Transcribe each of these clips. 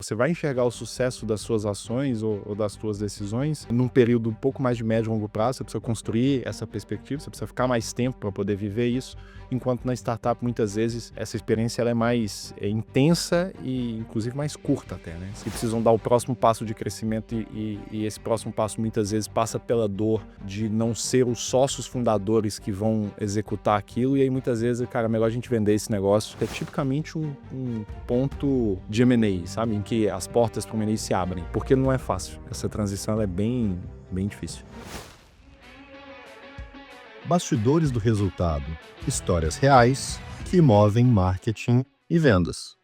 Você vai enxergar o sucesso das suas ações ou das suas decisões num período um pouco mais de médio e longo prazo. Você precisa construir essa perspectiva, você precisa ficar mais tempo para poder viver isso, enquanto na startup muitas vezes essa experiência ela é mais intensa e inclusive mais curta até, né? Você precisam dar o próximo passo de crescimento e esse próximo passo muitas vezes passa pela dor de não ser os sócios fundadores que vão executar aquilo, e aí muitas vezes, cara, é melhor a gente vender esse negócio. É tipicamente um ponto de M&A, sabe? Em que as portas para o M&A se abrem, porque não é fácil. Essa transição ela é bem difícil. Bastidores do resultado. Histórias reais que movem marketing e vendas.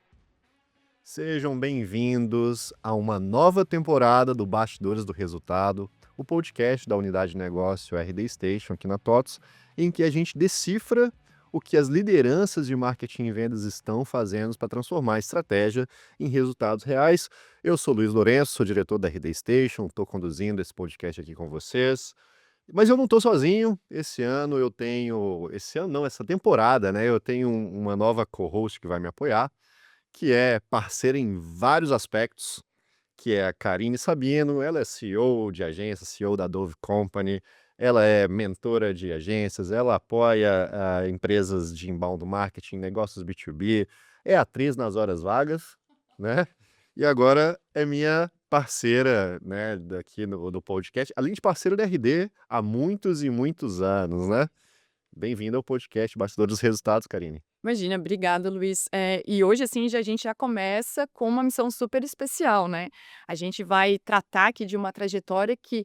Sejam bem-vindos a uma nova temporada do Bastidores do Resultado, o podcast da unidade de negócio RD Station aqui na TOTS, em que a gente decifra o que as lideranças de marketing e vendas estão fazendo para transformar a estratégia em resultados reais. Eu sou Luiz Lourenço, sou diretor da RD Station, estou conduzindo esse podcast aqui com vocês. Mas eu não estou sozinho. Essa temporada, né? Eu tenho uma nova co-host que vai me apoiar, que é parceira em vários aspectos, que é a Karine Sabino. Ela é CEO de agência, CEO da Dove Company, ela é mentora de agências, ela apoia empresas de inbound marketing, negócios B2B, é atriz nas horas vagas, né? E agora é minha parceira, né, daqui do podcast, além de parceira da RD há muitos e muitos anos, né? Bem-vindo ao podcast Bastidores dos Resultados, Karine. Imagina, obrigada, Luiz. E hoje, assim, a gente já começa com uma missão super especial, né? A gente vai tratar aqui de uma trajetória que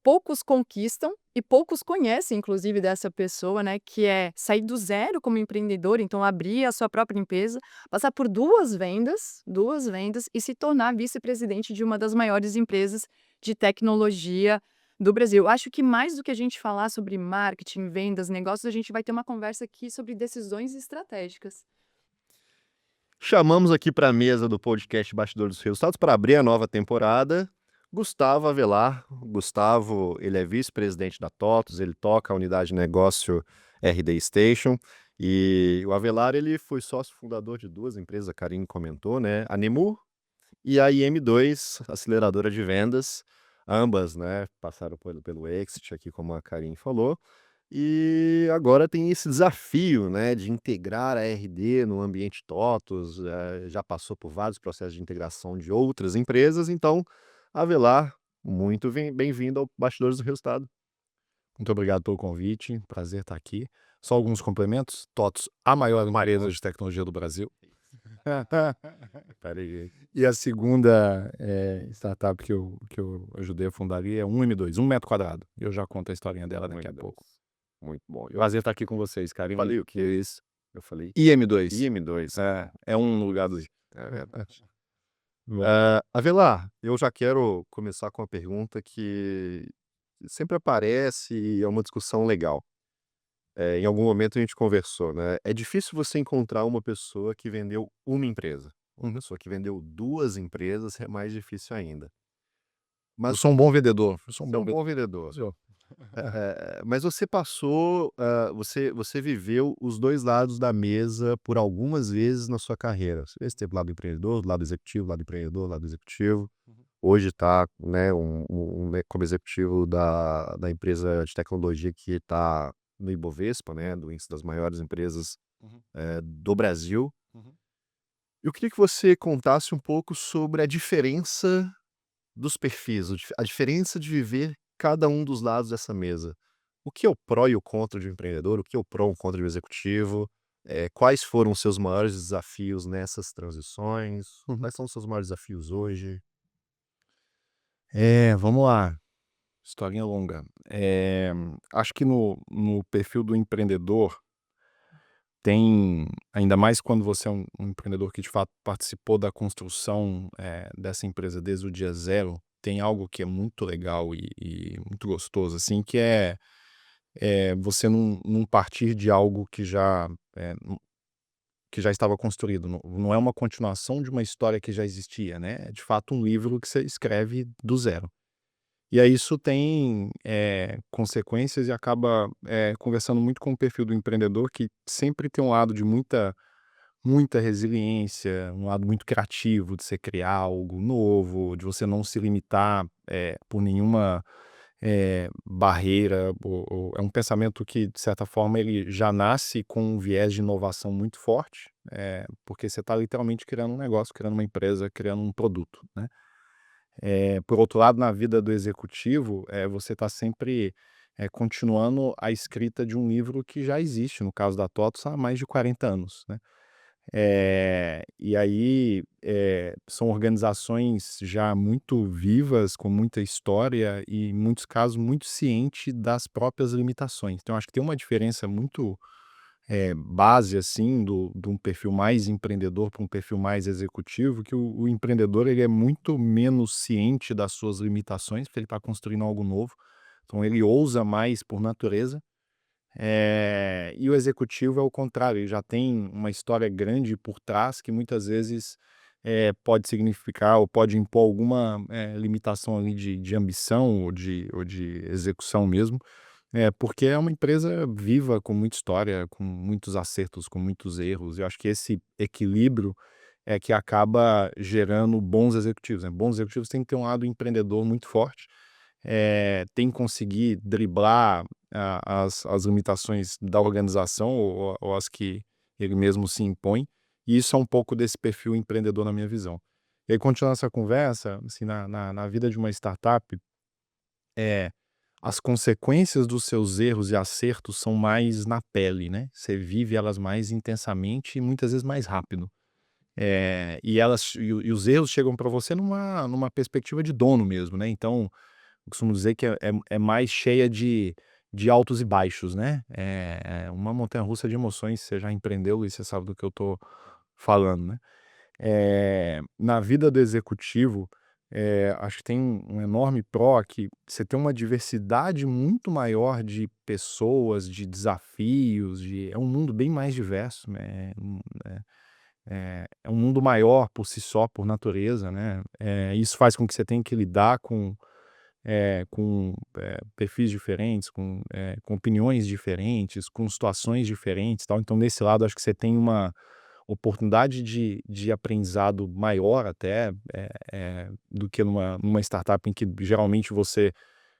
poucos conquistam e poucos conhecem, inclusive, dessa pessoa, né? Que é sair do zero como empreendedor, então abrir a sua própria empresa, passar por duas vendas e se tornar vice-presidente de uma das maiores empresas de tecnologia do Brasil. Acho que mais do que a gente falar sobre marketing, vendas, negócios, a gente vai ter uma conversa aqui sobre decisões estratégicas. Chamamos aqui para a mesa do podcast Bastidores dos Resultados para abrir a nova temporada Gustavo Avelar. Gustavo, ele é vice-presidente da TOTOS, ele toca a unidade de negócio RD Station, e o Avelar ele foi sócio fundador de duas empresas, a Karine comentou, né? A Nemu e a IM2, aceleradora de vendas. Ambas, né, passaram pelo exit aqui, como a Karine falou. E agora tem esse desafio, né, de integrar a RD no ambiente TOTOS, já passou por vários processos de integração de outras empresas. Então, Avelar, muito bem-vindo ao Bastidores do Resultado. Muito obrigado pelo convite, prazer estar aqui. Só alguns complementos. TOTOS, a maior empresa de tecnologia do Brasil. Peraí. E a segunda startup que eu ajudei a fundar ali é 1M2, 1 metro quadrado. Eu já conto a historinha dela daqui a pouco. Muito bom. Prazer estar aqui com vocês, cara. Eu falei o que é isso? Eu falei IM2. IM2. É um lugar do... É verdade. Bom. Avelar, eu já quero começar com uma pergunta que sempre aparece e é uma discussão legal. Em algum momento a gente conversou, né? É difícil você encontrar uma pessoa que vendeu uma empresa. Uma pessoa que vendeu duas empresas é mais difícil ainda. Eu Mas sou um bom vendedor. você é um bom vendedor. Sou. Mas você passou, você viveu os dois lados da mesa por algumas vezes na sua carreira. Você esteve do lado empreendedor, do lado executivo, lado empreendedor, lado executivo. Hoje está, né, como executivo da empresa de tecnologia que está no Ibovespa, né, do índice das maiores empresas do Brasil. Eu queria que você contasse um pouco sobre a diferença dos perfis, a diferença de viver cada um dos lados dessa mesa. O que é o pró e o contra de um empreendedor? O que é o pró e o contra de um executivo? Quais foram os seus maiores desafios nessas transições? Quais são os seus maiores desafios hoje? Vamos lá. Historinha longa. Acho que no perfil do empreendedor tem, ainda mais quando você é um empreendedor que de fato participou da construção dessa empresa desde o dia zero, tem algo que é muito legal e muito gostoso, assim, que é você não partir de algo que já estava construído. Não é uma continuação de uma história que já existia, né? É de fato um livro que você escreve do zero. E aí isso tem consequências e acaba conversando muito com o perfil do empreendedor, que sempre tem um lado de muita muita resiliência, um lado muito criativo de você criar algo novo, de você não se limitar por nenhuma barreira. É um pensamento que, de certa forma, ele já nasce com um viés de inovação muito forte, porque você está literalmente criando um negócio, criando uma empresa, criando um produto, né? Por outro lado, na vida do executivo, você está sempre continuando a escrita de um livro que já existe, no caso da TOTVS, há mais de 40 anos, né? E aí, são organizações já muito vivas, com muita história e, em muitos casos, muito ciente das próprias limitações. Então, acho que tem uma diferença muito base, assim, de um perfil mais empreendedor para um perfil mais executivo, que o empreendedor ele é muito menos ciente das suas limitações, porque ele está construindo algo novo. Então, ele ousa mais por natureza. E o executivo é o contrário, ele já tem uma história grande por trás que muitas vezes pode significar ou pode impor alguma limitação ali de ambição ou de execução mesmo, porque é uma empresa viva, com muita história, com muitos acertos, com muitos erros. Eu acho que esse equilíbrio é que acaba gerando bons executivos, né? Bons executivos têm que ter um lado empreendedor muito forte, tem que conseguir driblar as limitações da organização ou as que ele mesmo se impõe, e isso é um pouco desse perfil empreendedor na minha visão. E aí, continuando essa conversa, assim, na vida de uma startup, as consequências dos seus erros e acertos são mais na pele, né? Você vive elas mais intensamente e muitas vezes mais rápido. E os erros chegam para você numa perspectiva de dono mesmo, né? Então, eu costumo dizer que é mais cheia de altos e baixos, né? É uma montanha-russa de emoções. Você já empreendeu e você sabe do que eu tô falando, né? Na vida do executivo, acho que tem um enorme pró que você tem uma diversidade muito maior de pessoas, de desafios, é um mundo bem mais diverso, né? É um mundo maior por si só, por natureza, né? Isso faz com que você tenha que lidar com perfis diferentes, com opiniões diferentes, com situações diferentes, tal. Então, nesse lado, acho que você tem uma oportunidade de aprendizado maior até, do que numa startup em que geralmente você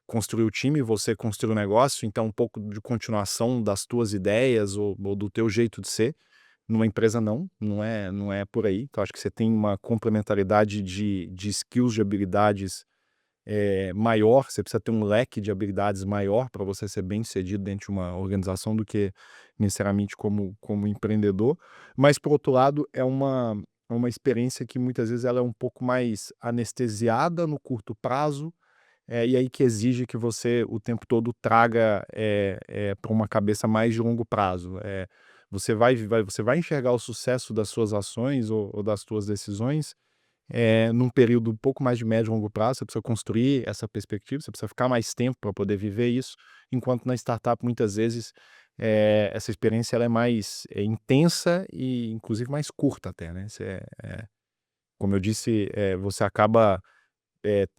construiu o time, você construiu o negócio, então um pouco de continuação das tuas ideias ou do teu jeito de ser. Numa empresa não é por aí. Então acho que você tem uma complementaridade de skills, de habilidades maior. Você precisa ter um leque de habilidades maior para você ser bem-sucedido dentro de uma organização do que necessariamente como empreendedor. Mas, por outro lado, é uma experiência que muitas vezes ela é um pouco mais anestesiada no curto prazo, e aí que exige que você o tempo todo traga para uma cabeça mais de longo prazo. Você vai enxergar o sucesso das suas ações ou das suas decisões num período um pouco mais de médio e longo prazo. Você precisa construir essa perspectiva, você precisa ficar mais tempo para poder viver isso, enquanto na startup, muitas vezes, essa experiência ela é mais intensa e, inclusive, mais curta até, né? Como eu disse, você acaba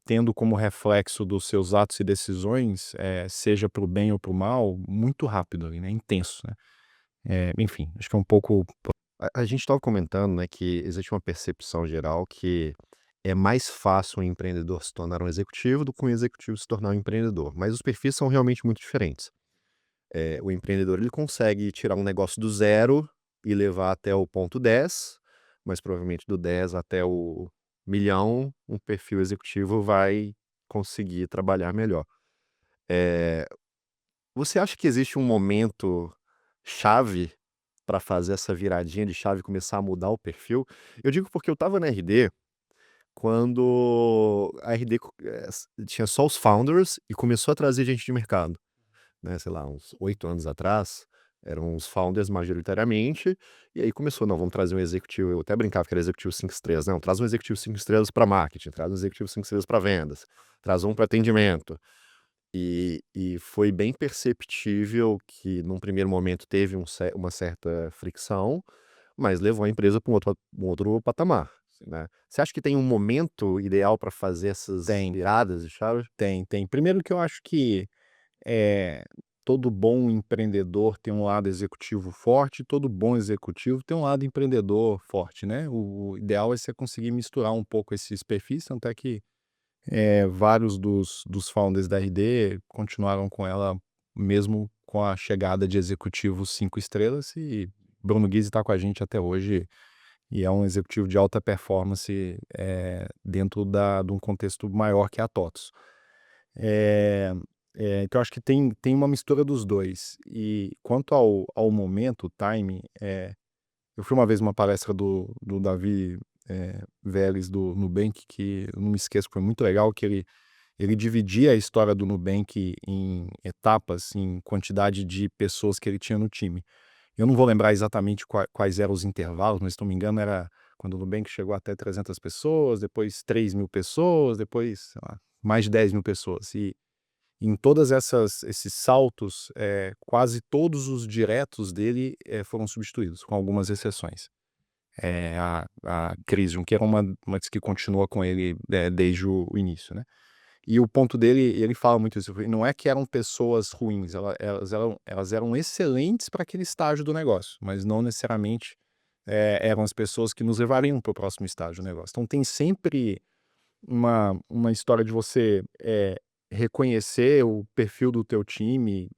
tendo como reflexo dos seus atos e decisões, seja para o bem ou para o mal, muito rápido ali, né? Intenso, né? Enfim, acho que é um pouco. A gente estava comentando, né, que existe uma percepção geral que é mais fácil um empreendedor se tornar um executivo do que um executivo se tornar um empreendedor, mas os perfis são realmente muito diferentes. O empreendedor ele consegue tirar um negócio do zero e levar até o ponto 10, mas provavelmente do 10 até o milhão, um perfil executivo vai conseguir trabalhar melhor. Eh, Você acha que existe um momento chave para fazer essa viradinha de chave e começar a mudar o perfil? Eu digo porque eu estava na RD quando a RD tinha só os founders e começou a trazer gente de mercado, né, sei lá, uns 8 anos atrás, eram os founders majoritariamente, e aí começou: "Não, vamos trazer um executivo", eu até brincava que era executivo 5 estrelas, "Não, traz um executivo 5 estrelas para marketing, traz um executivo 5 estrelas para vendas, traz um para atendimento". E foi bem perceptível que num primeiro momento teve uma certa fricção, mas levou a empresa para um outro patamar, né. Você acha que tem um momento ideal para fazer essas Tem, viradas de chave? tem. Primeiro que eu acho que eh, todo bom empreendedor tem um lado executivo forte, todo bom executivo tem um lado empreendedor forte, né? O ideal é você conseguir misturar um pouco esses perfis, tanto é que vários dos founders da RD continuaram com ela mesmo com a chegada de executivos 5 estrelas, e Bruno Guizzi está com a gente até hoje e é um executivo de alta performance dentro de um contexto maior que a TOTVS. Então acho que tem uma mistura dos dois. E quanto ao momento, o timing, eu fui uma vez numa palestra do Davi Vélez, do Nubank, que eu não me esqueço, foi muito legal, que ele dividia a história do Nubank em etapas, em quantidade de pessoas que ele tinha no time. Eu não vou lembrar exatamente quais eram os intervalos, mas se não me engano era quando o Nubank chegou até 300 pessoas, depois 3.000 pessoas, depois, sei lá, mais de 10.000 pessoas. E em todas esses saltos, quase todos os diretos dele foram substituídos, com algumas exceções. A Crisium, que era uma das que continua com ele desde o início, né? E o ponto dele, ele fala muito isso, não é que eram pessoas ruins, elas eram excelentes para aquele estágio do negócio, mas não necessariamente eram as pessoas que nos levariam para o próximo estágio do negócio. Então tem sempre uma história de você reconhecer o perfil do teu time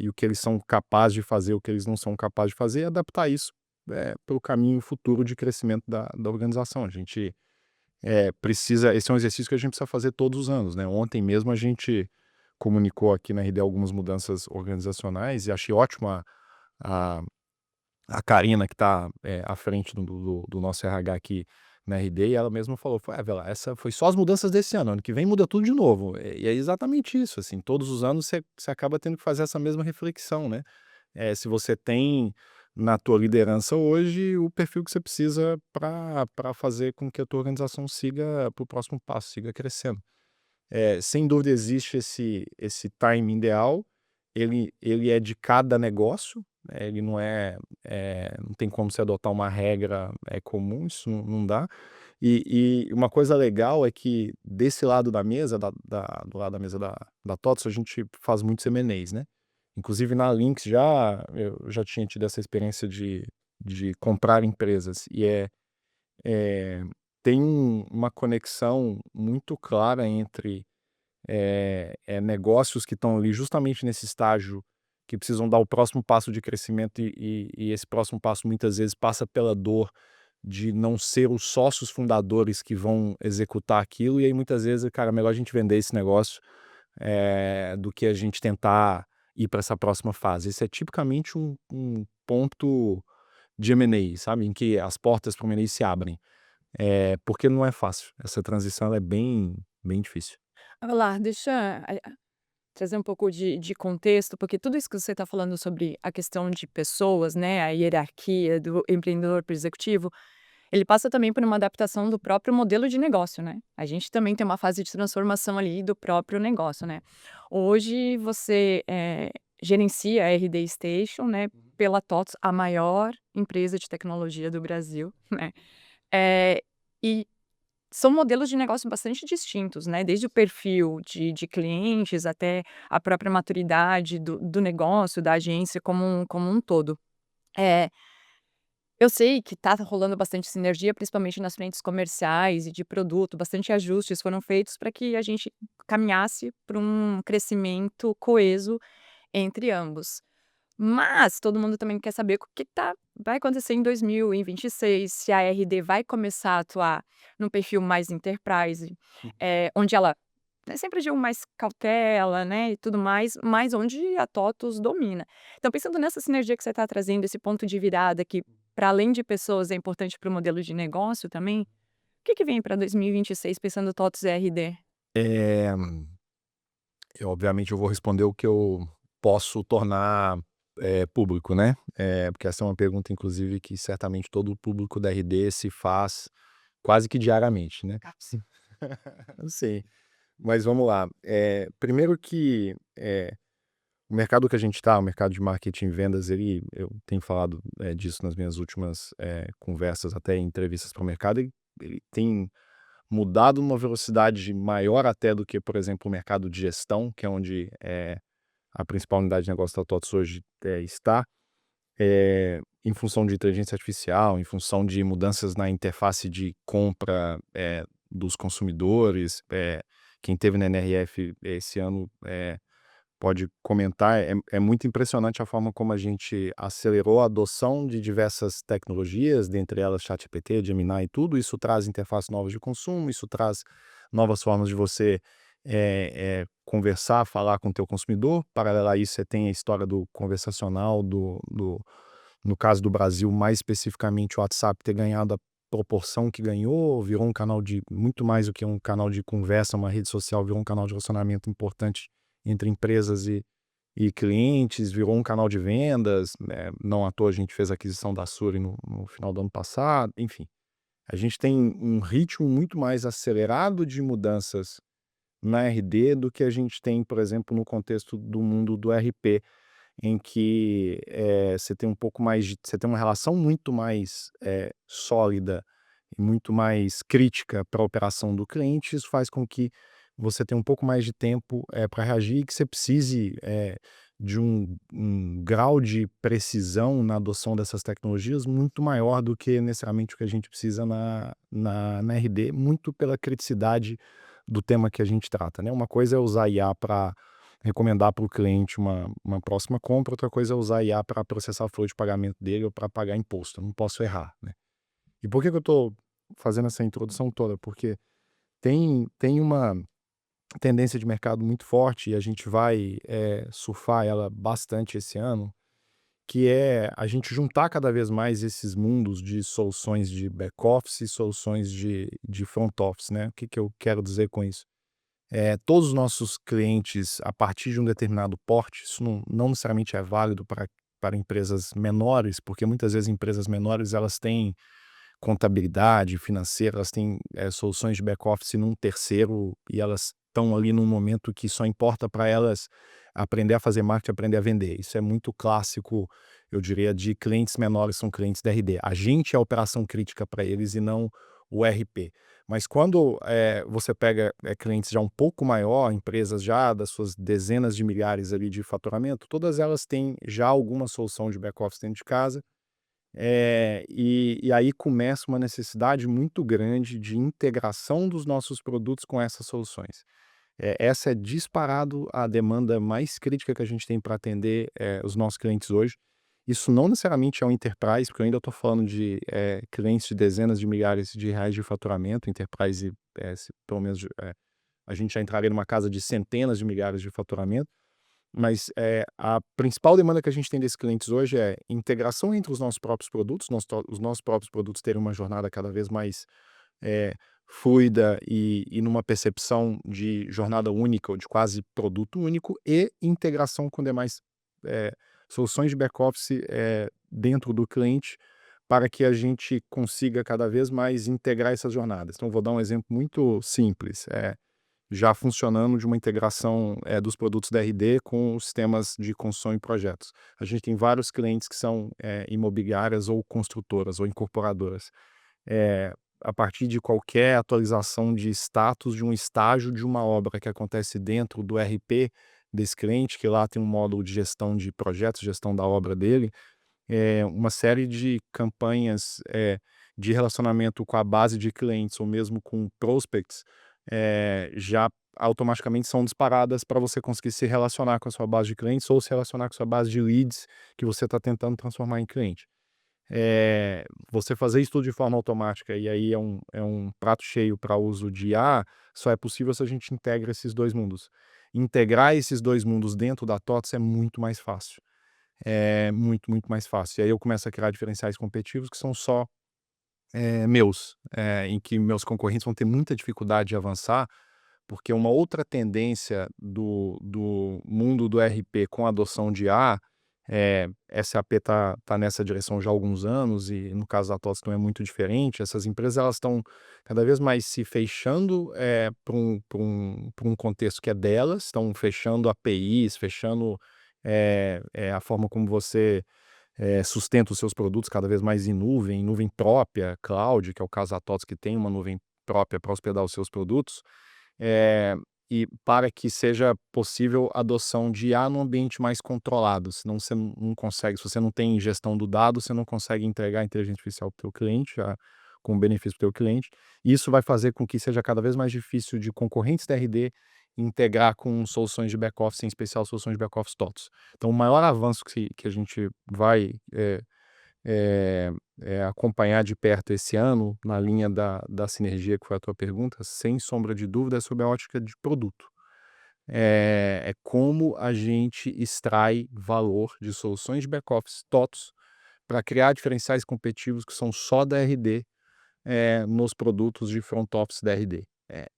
e o que eles são capazes de fazer, o que eles não são capazes de fazer, e adaptar isso para o caminho futuro de crescimento da organização. A gente precisa, esse é um exercício que a gente precisa fazer todos os anos, né? Ontem mesmo a gente comunicou aqui na RD algumas mudanças organizacionais e achei ótima a, a Karina, que está à frente do nosso RH aqui na RD, e ela mesma falou, Vela, essa foi só as mudanças desse ano que vem muda tudo de novo. E é exatamente isso, assim, todos os anos você acaba tendo que fazer essa mesma reflexão, né? Se você tem na tua liderança hoje o perfil que você precisa para fazer com que a tua organização siga para o próximo passo, siga crescendo. Sem dúvida existe esse time ideal, ele é de cada negócio, né? Ele não não tem como você adotar uma regra comum, isso não dá. E uma coisa legal é que desse lado da mesa, do lado da mesa da TOTVS, a gente faz muitos M&As, né? Inclusive na Lynx eu já tinha tido essa experiência de comprar empresas, e tem uma conexão muito clara entre negócios que estão ali justamente nesse estágio, que precisam dar o próximo passo de crescimento, e esse próximo passo muitas vezes passa pela dor de não ser os sócios fundadores que vão executar aquilo, e aí muitas vezes, cara, é melhor a gente vender esse negócio do que a gente tentar ir para essa próxima fase. Esse é tipicamente um ponto de M&A, sabe? Em que as portas para o M&A se abrem. Porque não é fácil. Essa transição ela é bem, bem difícil. Olha lá, deixa trazer um pouco de contexto, porque tudo isso que você está falando sobre a questão de pessoas, né, a hierarquia do empreendedor para o executivo, ele passa também por uma adaptação do próprio modelo de negócio, né? A gente também tem uma fase de transformação ali do próprio negócio, né? Hoje você gerencia a RD Station, né, pela TOTVS, a maior empresa de tecnologia do Brasil, né? E são modelos de negócio bastante distintos, né? Desde o perfil de clientes até a própria maturidade do negócio, da agência como um todo. É, eu sei que tá rolando bastante sinergia, principalmente nas frentes comerciais e de produto, bastante ajustes foram feitos para que a gente caminhasse para um crescimento coeso entre ambos. Mas todo mundo também quer saber o que vai acontecer em 2026, se a RD vai começar a atuar num perfil mais enterprise, onde ela sempre agiu mais cautela, né, e tudo mais, mas onde a TOTVS domina. Então, pensando nessa sinergia que você está trazendo, esse ponto de virada que, para além de pessoas, é importante para o modelo de negócio também, o que vem para 2026 pensando TOTVS e RD? É, obviamente eu vou responder o que eu posso tornar público, né? Porque essa é uma pergunta, inclusive, que certamente todo o público da RD se faz quase que diariamente, né? Sim. Sim, mas vamos lá. Primeiro que o mercado que a gente está, o mercado de marketing e vendas, eu tenho falado disso nas minhas últimas conversas, até em entrevistas para o mercado, ele tem mudado numa velocidade maior até do que, por exemplo, o mercado de gestão, que é onde a principal unidade de negócio da TOTVS hoje está, em função de inteligência artificial, em função de mudanças na interface de compra dos consumidores. Quem teve na NRF esse ano pode comentar. É muito impressionante a forma como a gente acelerou a adoção de diversas tecnologias, dentre elas ChatGPT, Gemini e tudo. Isso traz interfaces novas de consumo, isso traz novas formas de você conversar, falar com o teu consumidor. Paralelo a isso, você tem a história do conversacional, no caso do Brasil, mais especificamente o WhatsApp ter ganhado a proporção que ganhou, virou um canal de muito mais do que um canal de conversa, uma rede social, virou um canal de relacionamento importante entre empresas e clientes, virou um canal de vendas, né? Não à toa a gente fez a aquisição da Suri no final do ano passado. Enfim, a gente tem um ritmo muito mais acelerado de mudanças na RD do que a gente tem, por exemplo, no contexto do mundo do RP, em que você tem um pouco mais você tem uma relação muito mais sólida e muito mais crítica para a operação do cliente. Isso faz com que você tenha um pouco mais de tempo para reagir, e que você precise de um grau de precisão na adoção dessas tecnologias muito maior do que necessariamente o que a gente precisa na RD, muito pela criticidade do tema que a gente trata, né? Uma coisa é usar IA para recomendar para o cliente uma próxima compra, outra coisa é usar IA para processar o flow de pagamento dele ou para pagar imposto. Eu não posso errar, né? E por que eu estou fazendo essa introdução toda? Porque tem uma tendência de mercado muito forte, e a gente vai surfar ela bastante esse ano, que é a gente juntar cada vez mais esses mundos de soluções de back-office e soluções de front-office, né? O que eu quero dizer com isso? Todos os nossos clientes, a partir de um determinado porte, isso não necessariamente é válido para empresas menores, porque muitas vezes empresas menores elas têm contabilidade financeira, elas têm soluções de back-office num terceiro, e elas estão ali num momento que só importa para elas aprender a fazer marketing, aprender a vender. Isso é muito clássico, eu diria, de clientes menores, são clientes da RD. A gente é a operação crítica para eles e não o RP. Mas quando você pega clientes já um pouco maior, empresas já das suas dezenas de milhares ali de faturamento, todas elas têm já alguma solução de back-office dentro de casa. E aí começa uma necessidade muito grande de integração dos nossos produtos com essas soluções. Essa é disparado a demanda mais crítica que a gente tem para atender os nossos clientes hoje. Isso não necessariamente é um enterprise, porque eu ainda estou falando de clientes de dezenas de milhares de reais de faturamento. Enterprise, pelo menos a gente já entraria numa casa de centenas de milhares de faturamento. Mas a principal demanda que a gente tem desses clientes hoje é integração entre os nossos próprios produtos, os nossos próprios produtos terem uma jornada cada vez mais fluida e numa percepção de jornada única ou de quase produto único, e integração com demais soluções de back-office dentro do cliente, para que a gente consiga cada vez mais integrar essas jornadas. Então, vou dar um exemplo muito simples. Já funcionando de uma integração dos produtos da RD com os sistemas de construção e projetos. A gente tem vários clientes que são imobiliárias ou construtoras ou incorporadoras. A partir de qualquer atualização de status de um estágio de uma obra que acontece dentro do RP desse cliente, que lá tem um módulo de gestão de projetos, gestão da obra dele, uma série de campanhas de relacionamento com a base de clientes ou mesmo com prospects já automaticamente são disparadas para você conseguir se relacionar com a sua base de clientes ou se relacionar com a sua base de leads que você está tentando transformar em cliente. Você fazer isso tudo de forma automática, e aí é um prato cheio para uso de IA, só é possível se a gente integra esses dois mundos. Integrar esses dois mundos dentro da TOTVS é muito mais fácil. É muito, muito mais fácil. E aí eu começo a criar diferenciais competitivos que são só meus, em que meus concorrentes vão ter muita dificuldade de avançar, porque uma outra tendência do mundo do RP com a adoção de IA, SAP tá nessa direção já há alguns anos, e no caso da TOTVS não é muito diferente. Essas empresas elas estão cada vez mais se fechando para um contexto que é delas, estão fechando APIs, fechando a forma como você sustenta os seus produtos cada vez mais em nuvem própria, cloud, que é o caso da TOTVS, que tem uma nuvem própria para hospedar os seus produtos. e para que seja possível a adoção de IA num ambiente mais controlado, senão você não consegue, se você não tem gestão do dado, você não consegue entregar a inteligência artificial para o teu cliente, com benefício para o teu cliente. E isso vai fazer com que seja cada vez mais difícil de concorrentes da RD integrar com soluções de back-office, em especial soluções de back-office TOTS. Então, o maior avanço que a gente vai acompanhar de perto esse ano, na linha da sinergia, que foi a tua pergunta, sem sombra de dúvida, é sobre a ótica de produto. É como a gente extrai valor de soluções de back-office TOTS para criar diferenciais competitivos que são só da RD nos produtos de front office da RD.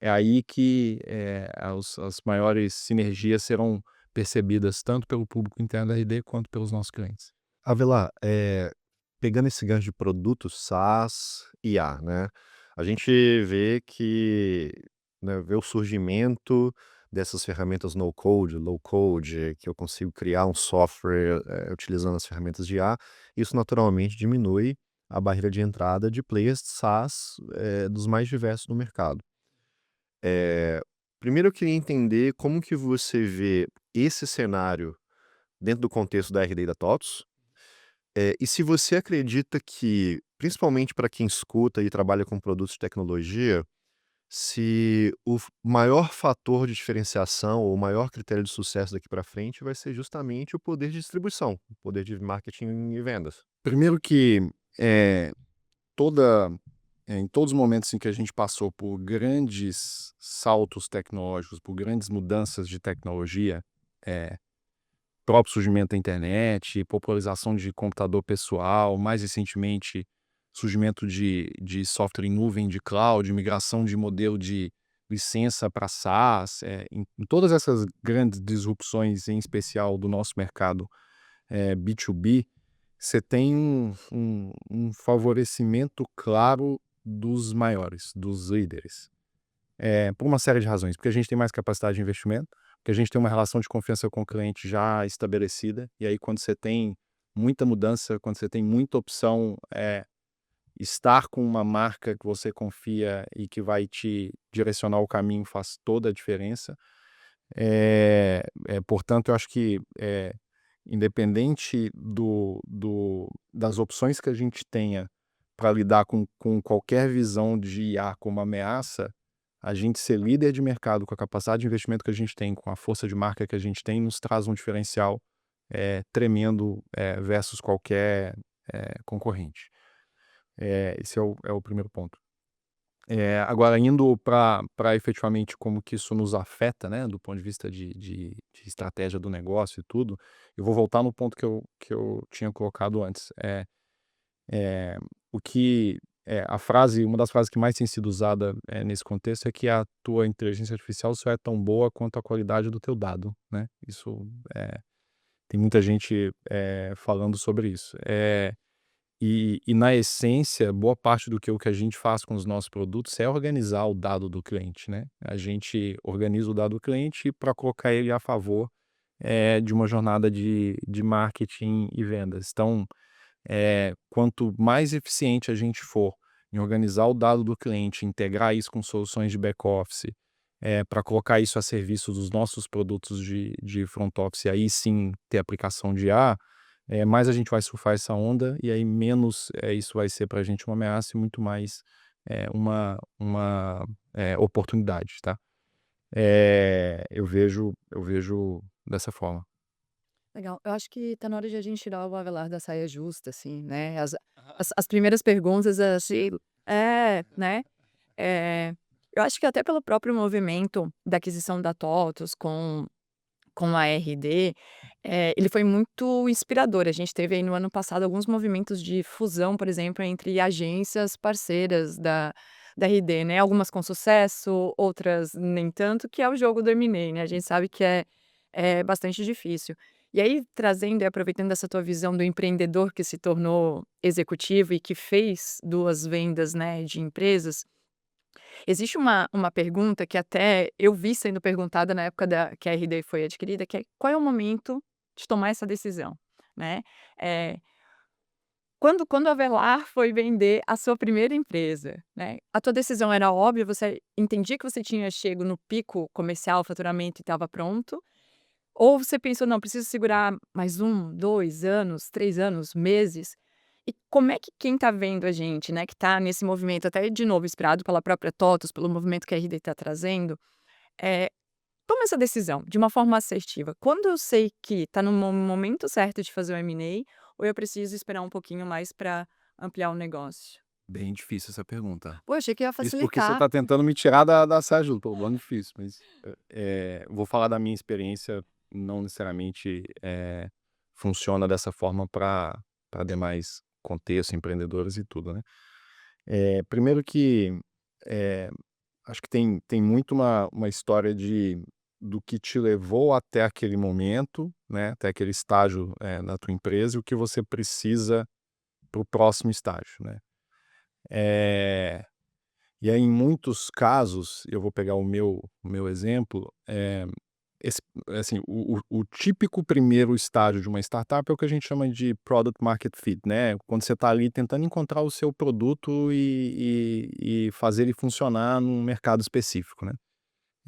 É aí que as maiores sinergias serão percebidas tanto pelo público interno da RD quanto pelos nossos clientes. Avelar, pegando esse gancho de produtos SaaS e IA, né? A gente vê que, né, vê o surgimento dessas ferramentas no-code, low-code, que eu consigo criar um software utilizando as ferramentas de IA. Isso naturalmente diminui a barreira de entrada de players SaaS dos mais diversos no mercado. Primeiro eu queria entender como que você vê esse cenário dentro do contexto da RD e da TOTS, e se você acredita que, principalmente para quem escuta e trabalha com produtos de tecnologia, se o maior fator de diferenciação ou o maior critério de sucesso daqui para frente vai ser justamente o poder de distribuição, o poder de marketing e vendas. Primeiro que é, em todos os momentos em que a gente passou por grandes saltos tecnológicos, por grandes mudanças de tecnologia, próprio surgimento da internet, popularização de computador pessoal, mais recentemente surgimento de software em nuvem, de cloud, migração de modelo de licença para SaaS, em todas essas grandes disrupções, em especial do nosso mercado B2B, você tem um favorecimento claro dos maiores, dos líderes. Por uma série de razões, porque a gente tem mais capacidade de investimento, porque a gente tem uma relação de confiança com o cliente já estabelecida, e aí quando você tem muita mudança, quando você tem muita opção, estar com uma marca que você confia e que vai te direcionar o caminho faz toda a diferença. Portanto, eu acho que independente das opções que a gente tenha para lidar com qualquer visão de IA como ameaça, a gente ser líder de mercado com a capacidade de investimento que a gente tem, com a força de marca que a gente tem, nos traz um diferencial tremendo versus qualquer concorrente. Esse é o primeiro ponto. Agora, indo para efetivamente como que isso nos afeta, né, do ponto de vista de estratégia do negócio e tudo, eu vou voltar no ponto que eu tinha colocado antes. Uma das frases que mais tem sido usada nesse contexto é que a tua inteligência artificial só é tão boa quanto a qualidade do teu dado, né? Isso tem muita gente falando sobre isso. E na essência, boa parte do que a gente faz com os nossos produtos é organizar o dado do cliente, né? A gente organiza o dado do cliente para colocar ele a favor de uma jornada de marketing e vendas. Então, quanto mais eficiente a gente for em organizar o dado do cliente, integrar isso com soluções de back-office, para colocar isso a serviço dos nossos produtos de front office, e aí sim ter aplicação de IA, mais a gente vai surfar essa onda, e aí menos isso vai ser para a gente uma ameaça e muito mais uma oportunidade, tá? Eu vejo dessa forma. Legal. Eu acho que tá na hora de a gente tirar o Avelar da saia justa, assim, né? As primeiras perguntas, assim, né? É, eu acho que até pelo próprio movimento da aquisição da TOTUS com a RD, ele foi muito inspirador. A gente teve aí no ano passado alguns movimentos de fusão, por exemplo, entre agências parceiras da RD, né? Algumas com sucesso, outras nem tanto, que é o jogo do M&A, né? A gente sabe que é bastante difícil. E aí, trazendo e aproveitando essa tua visão do empreendedor que se tornou executivo e que fez 2 vendas, né, de empresas, existe uma pergunta que até eu vi sendo perguntada na época que a RD foi adquirida, que é: "Qual é o momento de tomar essa decisão?", né. Eh quando a Velar foi vender a sua primeira empresa, né, a tua decisão era óbvia, você entendia que você tinha chego no pico comercial, faturamento e estava pronto, ou você pensou: "Não, preciso segurar mais 2 anos, 3 anos, meses"? E como é que quem está vendo a gente, né, que está nesse movimento, até de novo inspirado pela própria TOTVS, pelo movimento que a RD está trazendo, eh, toma essa decisão de uma forma assertiva. Quando eu sei que está no momento certo de fazer o M&A, ou eu preciso esperar um pouquinho mais para ampliar o negócio? Bem difícil essa pergunta. Pô, achei que ia Isso porque você facilitar. está tentando me tirar da saia justa, pô, bom difícil, mas, vou falar da minha experiência, não necessariamente, funciona dessa forma para demais contextos, empreendedores e tudo, né. Primeiro que, eh, acho que tem muito uma história do que te levou até aquele momento, né, até aquele estágio, na tua empresa e o que você precisa para o próximo estágio, né. Eh E aí, em muitos casos, eu vou pegar o meu exemplo, esse assim, o típico primeiro estágio de uma startup é o que a gente chama de product market fit, né, quando você está ali tentando encontrar o seu produto e fazer ele funcionar num mercado específico, né.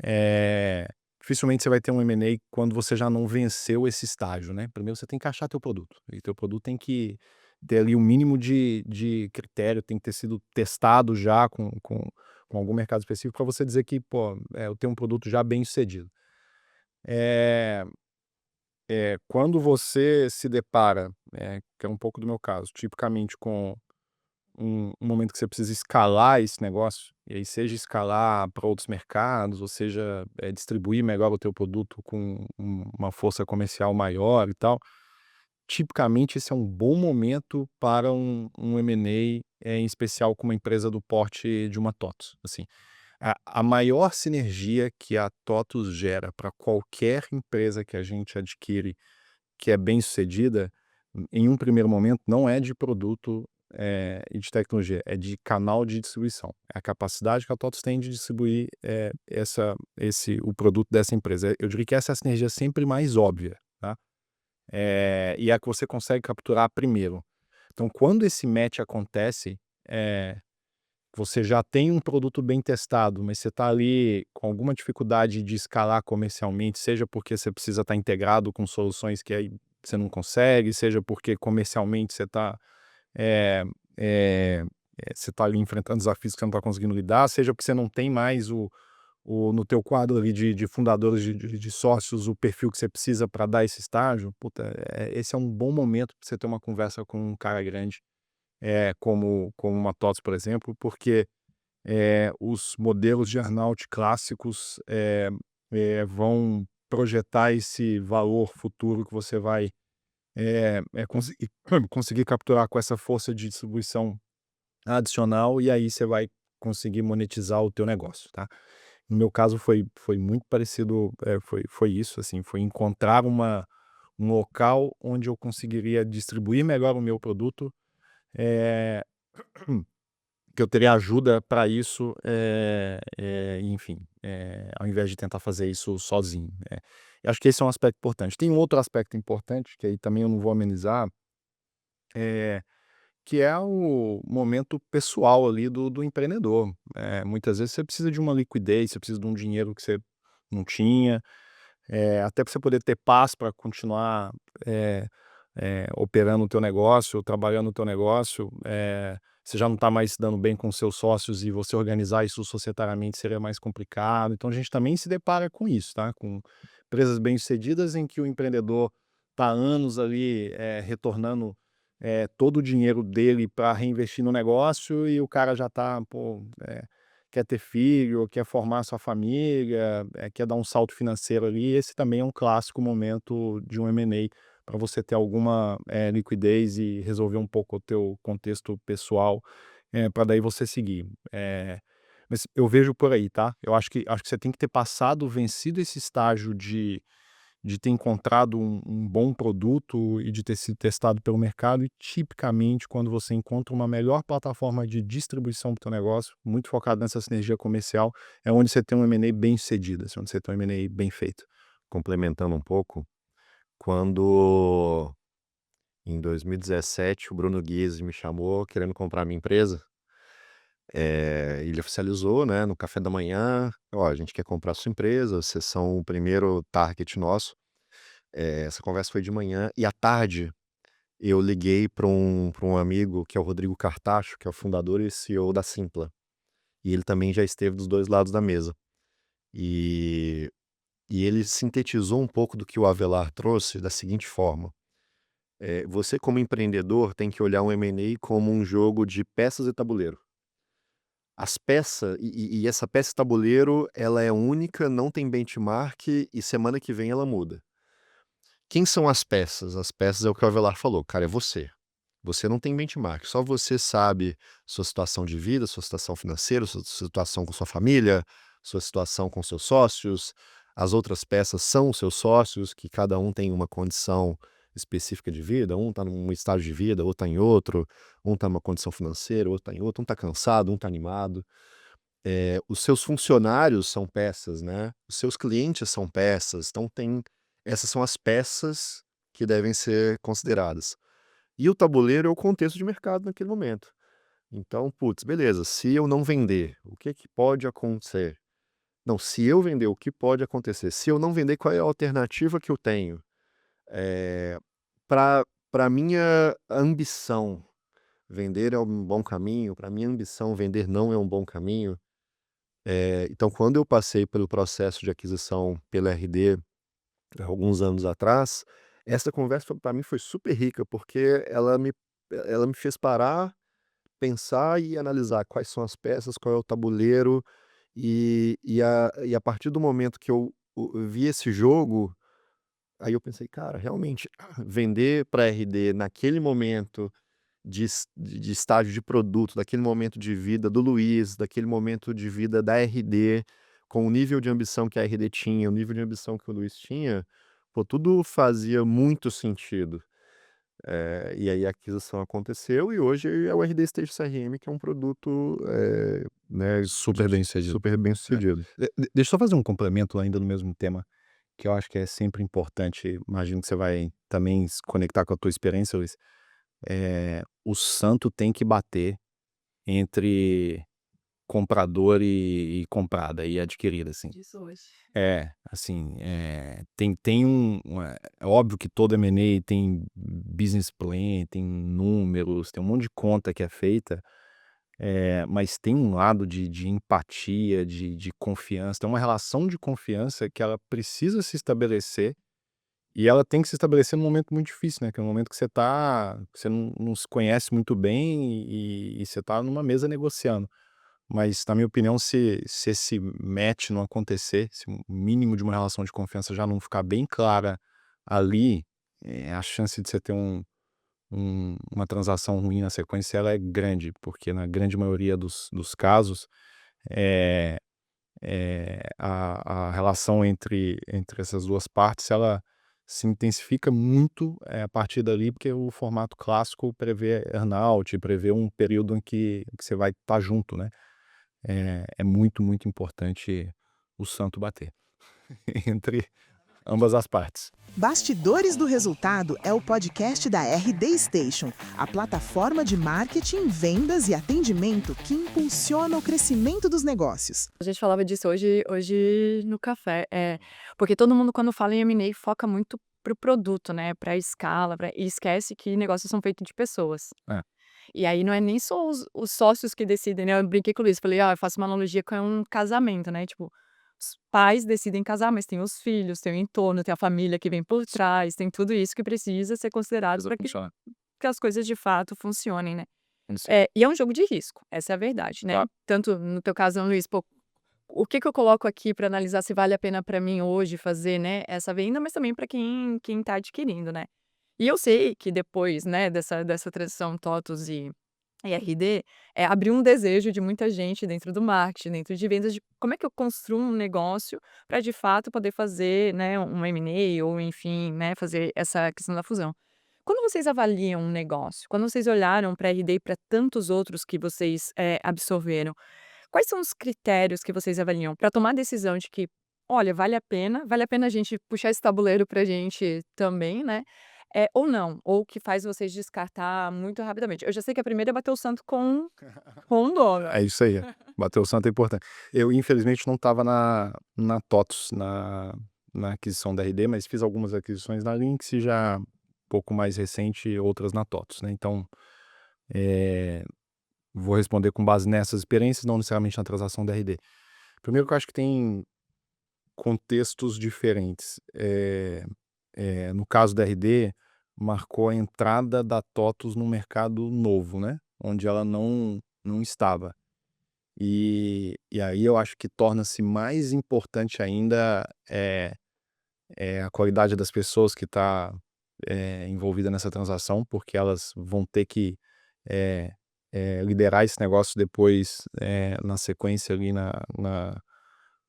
Eh, Dificilmente você vai ter um M&A quando você já não venceu esse estágio, né. Primeiro você tem que achar teu produto, e teu produto tem que ter ali o mínimo de critério, tem que ter sido testado já com algum mercado específico para você dizer que, pô, eu tenho um produto já bem-sucedido. Eh Quando você se depara, que é um pouco do meu caso, tipicamente com um momento que você precisa escalar esse negócio, e aí seja escalar para outros mercados, ou seja, distribuir melhor o teu produto com uma força comercial maior e tal, tipicamente esse é um bom momento para um M&A, em especial com uma empresa do porte de uma TOTVS, assim. A maior sinergia que a TOTVS gera para qualquer empresa que a gente adquire que é bem-sucedida, em um primeiro momento, não é de produto, e de tecnologia, é de canal de distribuição. É a capacidade que a TOTVS tem de distribuir, o produto dessa empresa. Eu diria que essa é a sinergia sempre mais óbvia, tá? E é a que você consegue capturar primeiro. Então, quando esse match acontece, você já tem um produto bem testado, mas você está ali com alguma dificuldade de escalar comercialmente, seja porque você precisa estar integrado com soluções que aí você não consegue, seja porque comercialmente você está eh você está ali enfrentando desafios que você não está conseguindo lidar, seja porque você não tem mais no teu quadro ali de fundadores, de sócios, o perfil que você precisa para dar esse estágio, puta, esse é um bom momento para você ter uma conversa com um cara grande, como uma TOTVS, por exemplo, porque os modelos de earn-out clássicos, vão projetar esse valor futuro que você vai, conseguir conseguir capturar com essa força de distribuição adicional, e aí você vai conseguir monetizar o teu negócio, tá. No meu caso foi muito parecido, foi isso, assim, foi encontrar um local onde eu conseguiria distribuir melhor o meu produto, eh que eu teria ajuda para isso, enfim, ao invés de tentar fazer isso sozinho, né. Eu acho que esse é um aspecto importante. Tem um outro aspecto importante, que aí também eu não vou amenizar, eh, que é o momento pessoal ali do empreendedor. Muitas vezes você precisa de uma liquidez, você precisa de um dinheiro que você não tinha, até para você poder ter paz para continuar, eh operando o teu negócio, trabalhando o teu negócio, você já não está mais se dando bem com seus sócios e você organizar isso societariamente seria mais complicado. Então a gente também se depara com isso, tá? Com empresas bem-sucedidas em que o empreendedor está há anos ali, retornando, todo o dinheiro dele para reinvestir no negócio e o cara já está, pô, quer ter filho, quer formar sua família, quer dar um salto financeiro ali. Esse também é um clássico momento de um M&A para você ter alguma, liquidez e resolver um pouco o teu contexto pessoal, para daí você seguir. Mas eu vejo por aí, tá. Eu acho que você tem que ter passado, vencido esse estágio de ter encontrado um bom produto e de ter sido testado pelo mercado, e tipicamente quando você encontra uma melhor plataforma de distribuição para o teu negócio, muito focado nessa sinergia comercial, é onde você tem um M&A bem-sucedido, assim, onde você tem um M&A bem feito. Complementando um pouco, quando Em 2017, o Bruno Guise me chamou querendo comprar a minha empresa. Ele oficializou, né, no café da manhã: "Ó, a gente quer comprar a sua empresa, vocês são o primeiro target nosso". Essa conversa foi de manhã e à tarde eu liguei para um amigo que é o Rodrigo Cartacho, que é o fundador e CEO da Simpla. E ele também já esteve dos 2 lados da mesa. E ele sintetizou um pouco do que o Avelar trouxe da seguinte forma: você como empreendedor tem que olhar um M&A como um jogo de peças e tabuleiro. As peças e essa peça e tabuleiro, ela é única, não tem benchmark e semana que vem ela muda. Quem são as peças? As peças é o que o Avelar falou, cara, é você. Você não tem benchmark, só você sabe sua situação de vida, sua situação financeira, sua situação com sua família, sua situação com seus sócios. As outras peças são os seus sócios, que cada um tem uma condição específica de vida, um está num estágio de vida, outro está em outro, um está numa condição financeira, outro está em outro, um está cansado, um está animado. Os seus funcionários são peças, né? Os seus clientes são peças, então essas são as peças que devem ser consideradas. E o tabuleiro é o contexto de mercado naquele momento. Então, putz, beleza, se eu não vender, o que que pode acontecer? Não, se eu vender, o que pode acontecer? Se eu não vender, qual é a alternativa que eu tenho? Para minha ambição, vender é um bom caminho, para minha ambição, vender não é um bom caminho. Então, quando eu passei pelo processo de aquisição pela RD, alguns anos atrás, essa conversa para mim foi super rica, porque ela me fez parar, pensar e analisar quais são as peças, qual é o tabuleiro, e a partir do momento que eu vi esse jogo, aí eu pensei: "Cara, realmente, vender para RD naquele momento de estágio de produto, daquele momento de vida do Luiz, daquele momento de vida da RD, com o nível de ambição que a RD tinha, o nível de ambição que o Luiz tinha, pô, tudo fazia muito sentido". E aí a aquisição aconteceu e hoje é o RD Stage CRM, que é um produto, né, Super bem sucedido. super bem sucedido. Deixa eu só fazer um complemento ainda no mesmo tema, que eu acho que é sempre importante. Imagino que você vai também se conectar com a tua experiência, Luiz. O santo tem que bater entre comprador e comprada e adquirida, assim. Disso hoje. Assim, tem é óbvio que todo M&A tem business plan, tem números, tem um monte de conta que é feita, mas tem um lado de empatia, de confiança, tem uma relação de confiança que ela precisa se estabelecer, e ela tem que se estabelecer num momento muito difícil, né, que é um momento que você não se conhece muito bem e você tá numa mesa negociando. Mas, na minha opinião, se esse match não acontecer, se o mínimo de uma relação de confiança já não ficar bem clara ali, a chance de você ter uma transação ruim na sequência, ela é grande, porque na grande maioria dos casos, eh a relação entre essas 2 partes, ela se intensifica muito, a partir dali, porque o formato clássico prevê earn-out, prevê um período em que você vai estar junto, né. É muito, muito importante o santo bater entre ambas as partes. Bastidores do Resultado é o podcast da RD Station, a plataforma de marketing, vendas e atendimento que impulsiona o crescimento dos negócios. A gente falava disso hoje no café, porque todo mundo quando fala em M&A foca muito pro produto, né, pra escala, e esquece que negócios são feitos de pessoas. É. E aí não é nem só os sócios que decidem, né, eu brinquei com o Luiz, falei: "Ah, eu faço uma analogia com um casamento, né, tipo, os pais decidem casar, mas tem os filhos, tem o entorno, tem a família que vem por trás, tem tudo isso que precisa ser considerado para que as coisas de fato funcionem, né". Isso. E é um jogo de risco, essa é a verdade, né. Claro. Tanto no teu caso, Luiz, pô, o que eu coloco aqui para analisar se vale a pena para mim hoje fazer, né, essa venda, mas também para quem tá adquirindo, né. E eu sei que depois, né, dessa transição TOTVS e RD, abriu um desejo de muita gente dentro do marketing, dentro de vendas, de como é que eu construo um negócio para de fato poder fazer, né, um M&A ou enfim, né, fazer essa questão da fusão. Quando vocês avaliam um negócio, quando vocês olharam para RD e para tantos outros que vocês, absorveram, quais são os critérios que vocês avaliam para tomar a decisão de que: "Olha, vale a pena a gente puxar esse tabuleiro pra gente também", né, ou não, ou que faz vocês descartar muito rapidamente? Eu já sei que a primeira é bater o santo com o dono. É isso aí, bater o santo é importante. Eu, infelizmente, não estava na TOTVS, na aquisição da RD, mas fiz algumas aquisições na Lynx e já um pouco mais recente, outras na TOTVS, né? Então, vou responder com base nessas experiências, não necessariamente na transação da RD. Primeiro que eu acho que tem contextos diferentes. No caso da RD, marcou a entrada da TOTVS no mercado novo, né? Onde ela não estava. E aí eu acho que torna-se mais importante ainda a qualidade das pessoas que está envolvida nessa transação, porque elas vão ter que é, liderar esse negócio depois na sequência ali na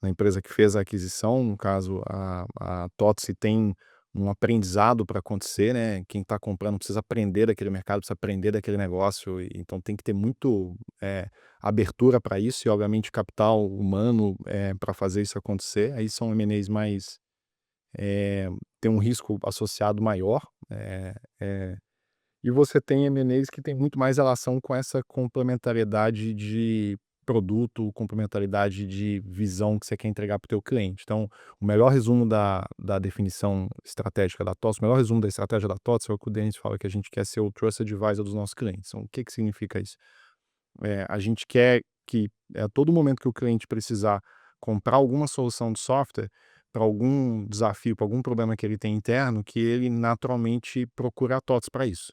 empresa que fez a aquisição. No caso, a TOTVS tem um aprendizado para acontecer, né? Quem está comprando precisa aprender daquele mercado, precisa aprender daquele negócio, então tem que ter muito abertura para isso e, obviamente, capital humano para fazer isso acontecer. Aí são M&As mais tem um risco associado maior, e você tem M&As que tem muito mais relação com essa complementariedade de produto, complementariedade de visão que você quer entregar para o teu cliente. Então, o melhor resumo da definição estratégica da TOTVS, o melhor resumo da estratégia da TOTVS é o que o Denis fala, que a gente quer ser o Trusted Advisor dos nossos clientes. Então, o que significa isso? A gente quer que a todo momento que o cliente precisar comprar alguma solução de software para algum desafio, para algum problema que ele tem interno, que ele naturalmente procure a TOTVS para isso.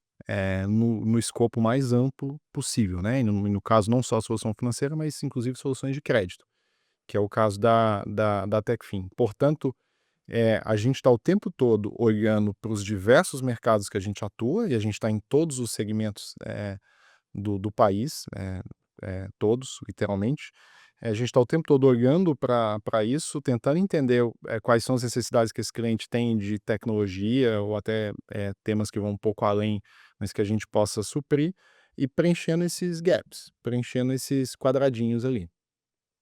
No escopo mais amplo possível, né? E no caso, não só a solução financeira, mas inclusive soluções de crédito, que é o caso da Techfin. Portanto, a gente está o tempo todo olhando para os diversos mercados que a gente atua, e a gente está em todos os segmentos do país, todos, literalmente. A gente está o tempo todo olhando para isso, tentando entender quais são as necessidades que esse cliente tem de tecnologia, ou até temas que vão um pouco além, mas que a gente possa suprir, e preenchendo esses gaps, preenchendo esses quadradinhos ali.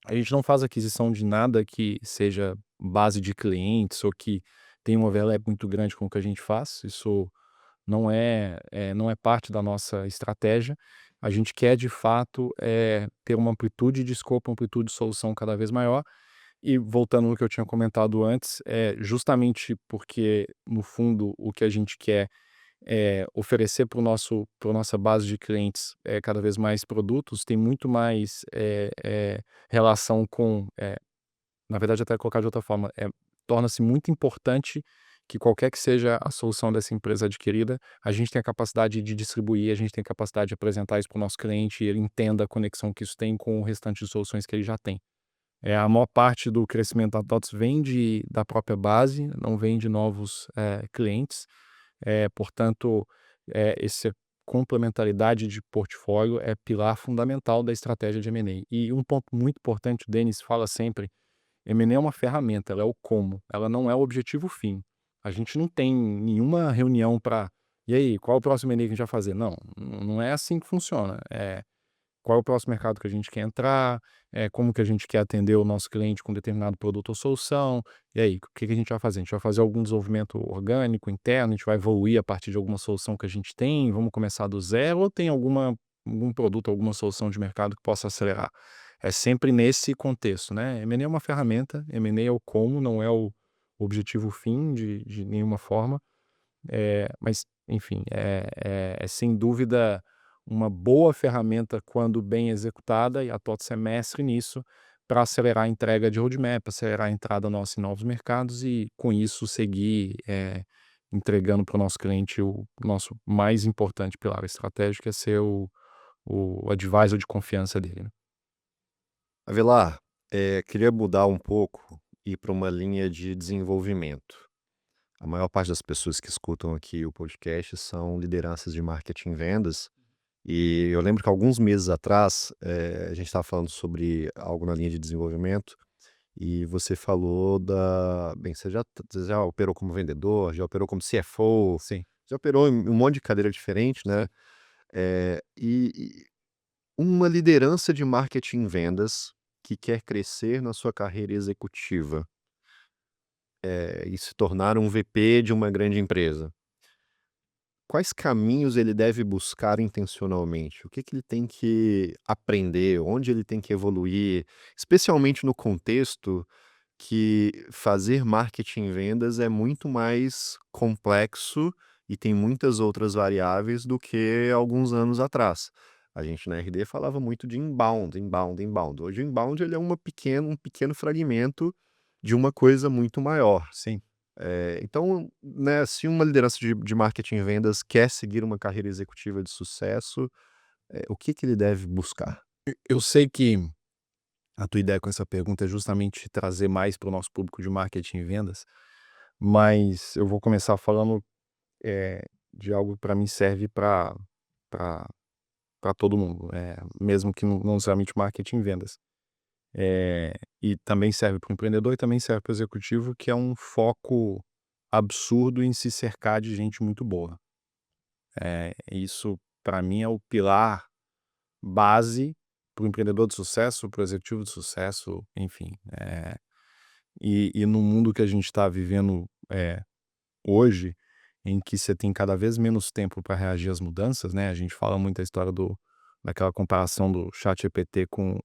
A gente não faz aquisição de nada que seja base de clientes ou que tenha um overlap muito grande com o que a gente faz. Isso não é parte da nossa estratégia. A gente quer, de fato, ter uma amplitude de escopo, uma amplitude de solução cada vez maior. E voltando no que eu tinha comentado antes, justamente porque, no fundo, o que a gente quer é oferecer para nossa base de clientes cada vez mais produtos, tem muito mais relação com, na verdade, até colocar de outra forma, torna-se muito importante que qualquer que seja a solução dessa empresa adquirida, a gente tem a capacidade de distribuir, a gente tem a capacidade de apresentar isso para o nosso cliente e ele entenda a conexão que isso tem com o restante de soluções que ele já tem. A maior parte do crescimento da TOTVS vem da própria base, não vem de novos clientes. Portanto, essa complementaridade de portfólio é pilar fundamental da estratégia de M&A. E um ponto muito importante, o Denis fala sempre, M&A é uma ferramenta, ela é o como, ela não é o objetivo fim. A gente não tem nenhuma reunião para, e aí, qual é o próximo M&A que a gente vai fazer? Não é assim que funciona. Qual é o próximo mercado que a gente quer entrar, como que a gente quer atender o nosso cliente com determinado produto ou solução, e aí, o que a gente vai fazer? A gente vai fazer algum desenvolvimento orgânico, interno, a gente vai evoluir a partir de alguma solução que a gente tem, vamos começar do zero, ou tem algum produto, alguma solução de mercado que possa acelerar? É sempre nesse contexto, né? M&A é uma ferramenta, M&A é o como, não é o objetivo fim de nenhuma forma, mas, enfim, é sem dúvida uma boa ferramenta quando bem executada, e a TOTVS é mestre nisso, para acelerar a entrega de roadmap, acelerar a entrada nossa em novos mercados e, com isso, seguir entregando para o nosso cliente o nosso mais importante pilar estratégico, que é ser o advisor de confiança dele, né? Avelar, queria mudar um pouco e ir para uma linha de desenvolvimento. A maior parte das pessoas que escutam aqui o podcast são lideranças de marketing e vendas. E eu lembro que alguns meses atrás, a gente estava falando sobre algo na linha de desenvolvimento e você falou bem, você já operou como vendedor, já operou como CFO, Sim. já operou em um monte de cadeira diferente, né? E uma liderança de marketing e vendas que quer crescer na sua carreira executiva, e se tornar um VP de uma grande empresa. quais caminhos ele deve buscar intencionalmente? O que que ele tem que aprender? Onde ele tem que evoluir? Especialmente no contexto que fazer marketing e vendas é muito mais complexo e tem muitas outras variáveis do que alguns anos atrás. A gente na RD falava muito de inbound, inbound, inbound. Hoje o inbound ele é um pequeno fragmento de uma coisa muito maior. Sim. Então, né, se uma liderança de marketing e vendas quer seguir uma carreira executiva de sucesso, o que que ele deve buscar? Eu sei que a tua ideia com essa pergunta é justamente trazer mais para o nosso público de marketing e vendas, mas eu vou começar falando de algo que para mim serve para todo mundo, mesmo que não necessariamente marketing e vendas. E também serve para o empreendedor e também serve para o executivo, que é um foco absurdo em se cercar de gente muito boa. Isso, para mim, é o pilar base para o empreendedor de sucesso, para o executivo de sucesso, enfim. E no mundo que a gente está vivendo hoje, em que você tem cada vez menos tempo para reagir às mudanças, né? A gente fala muito a história daquela comparação do ChatGPT com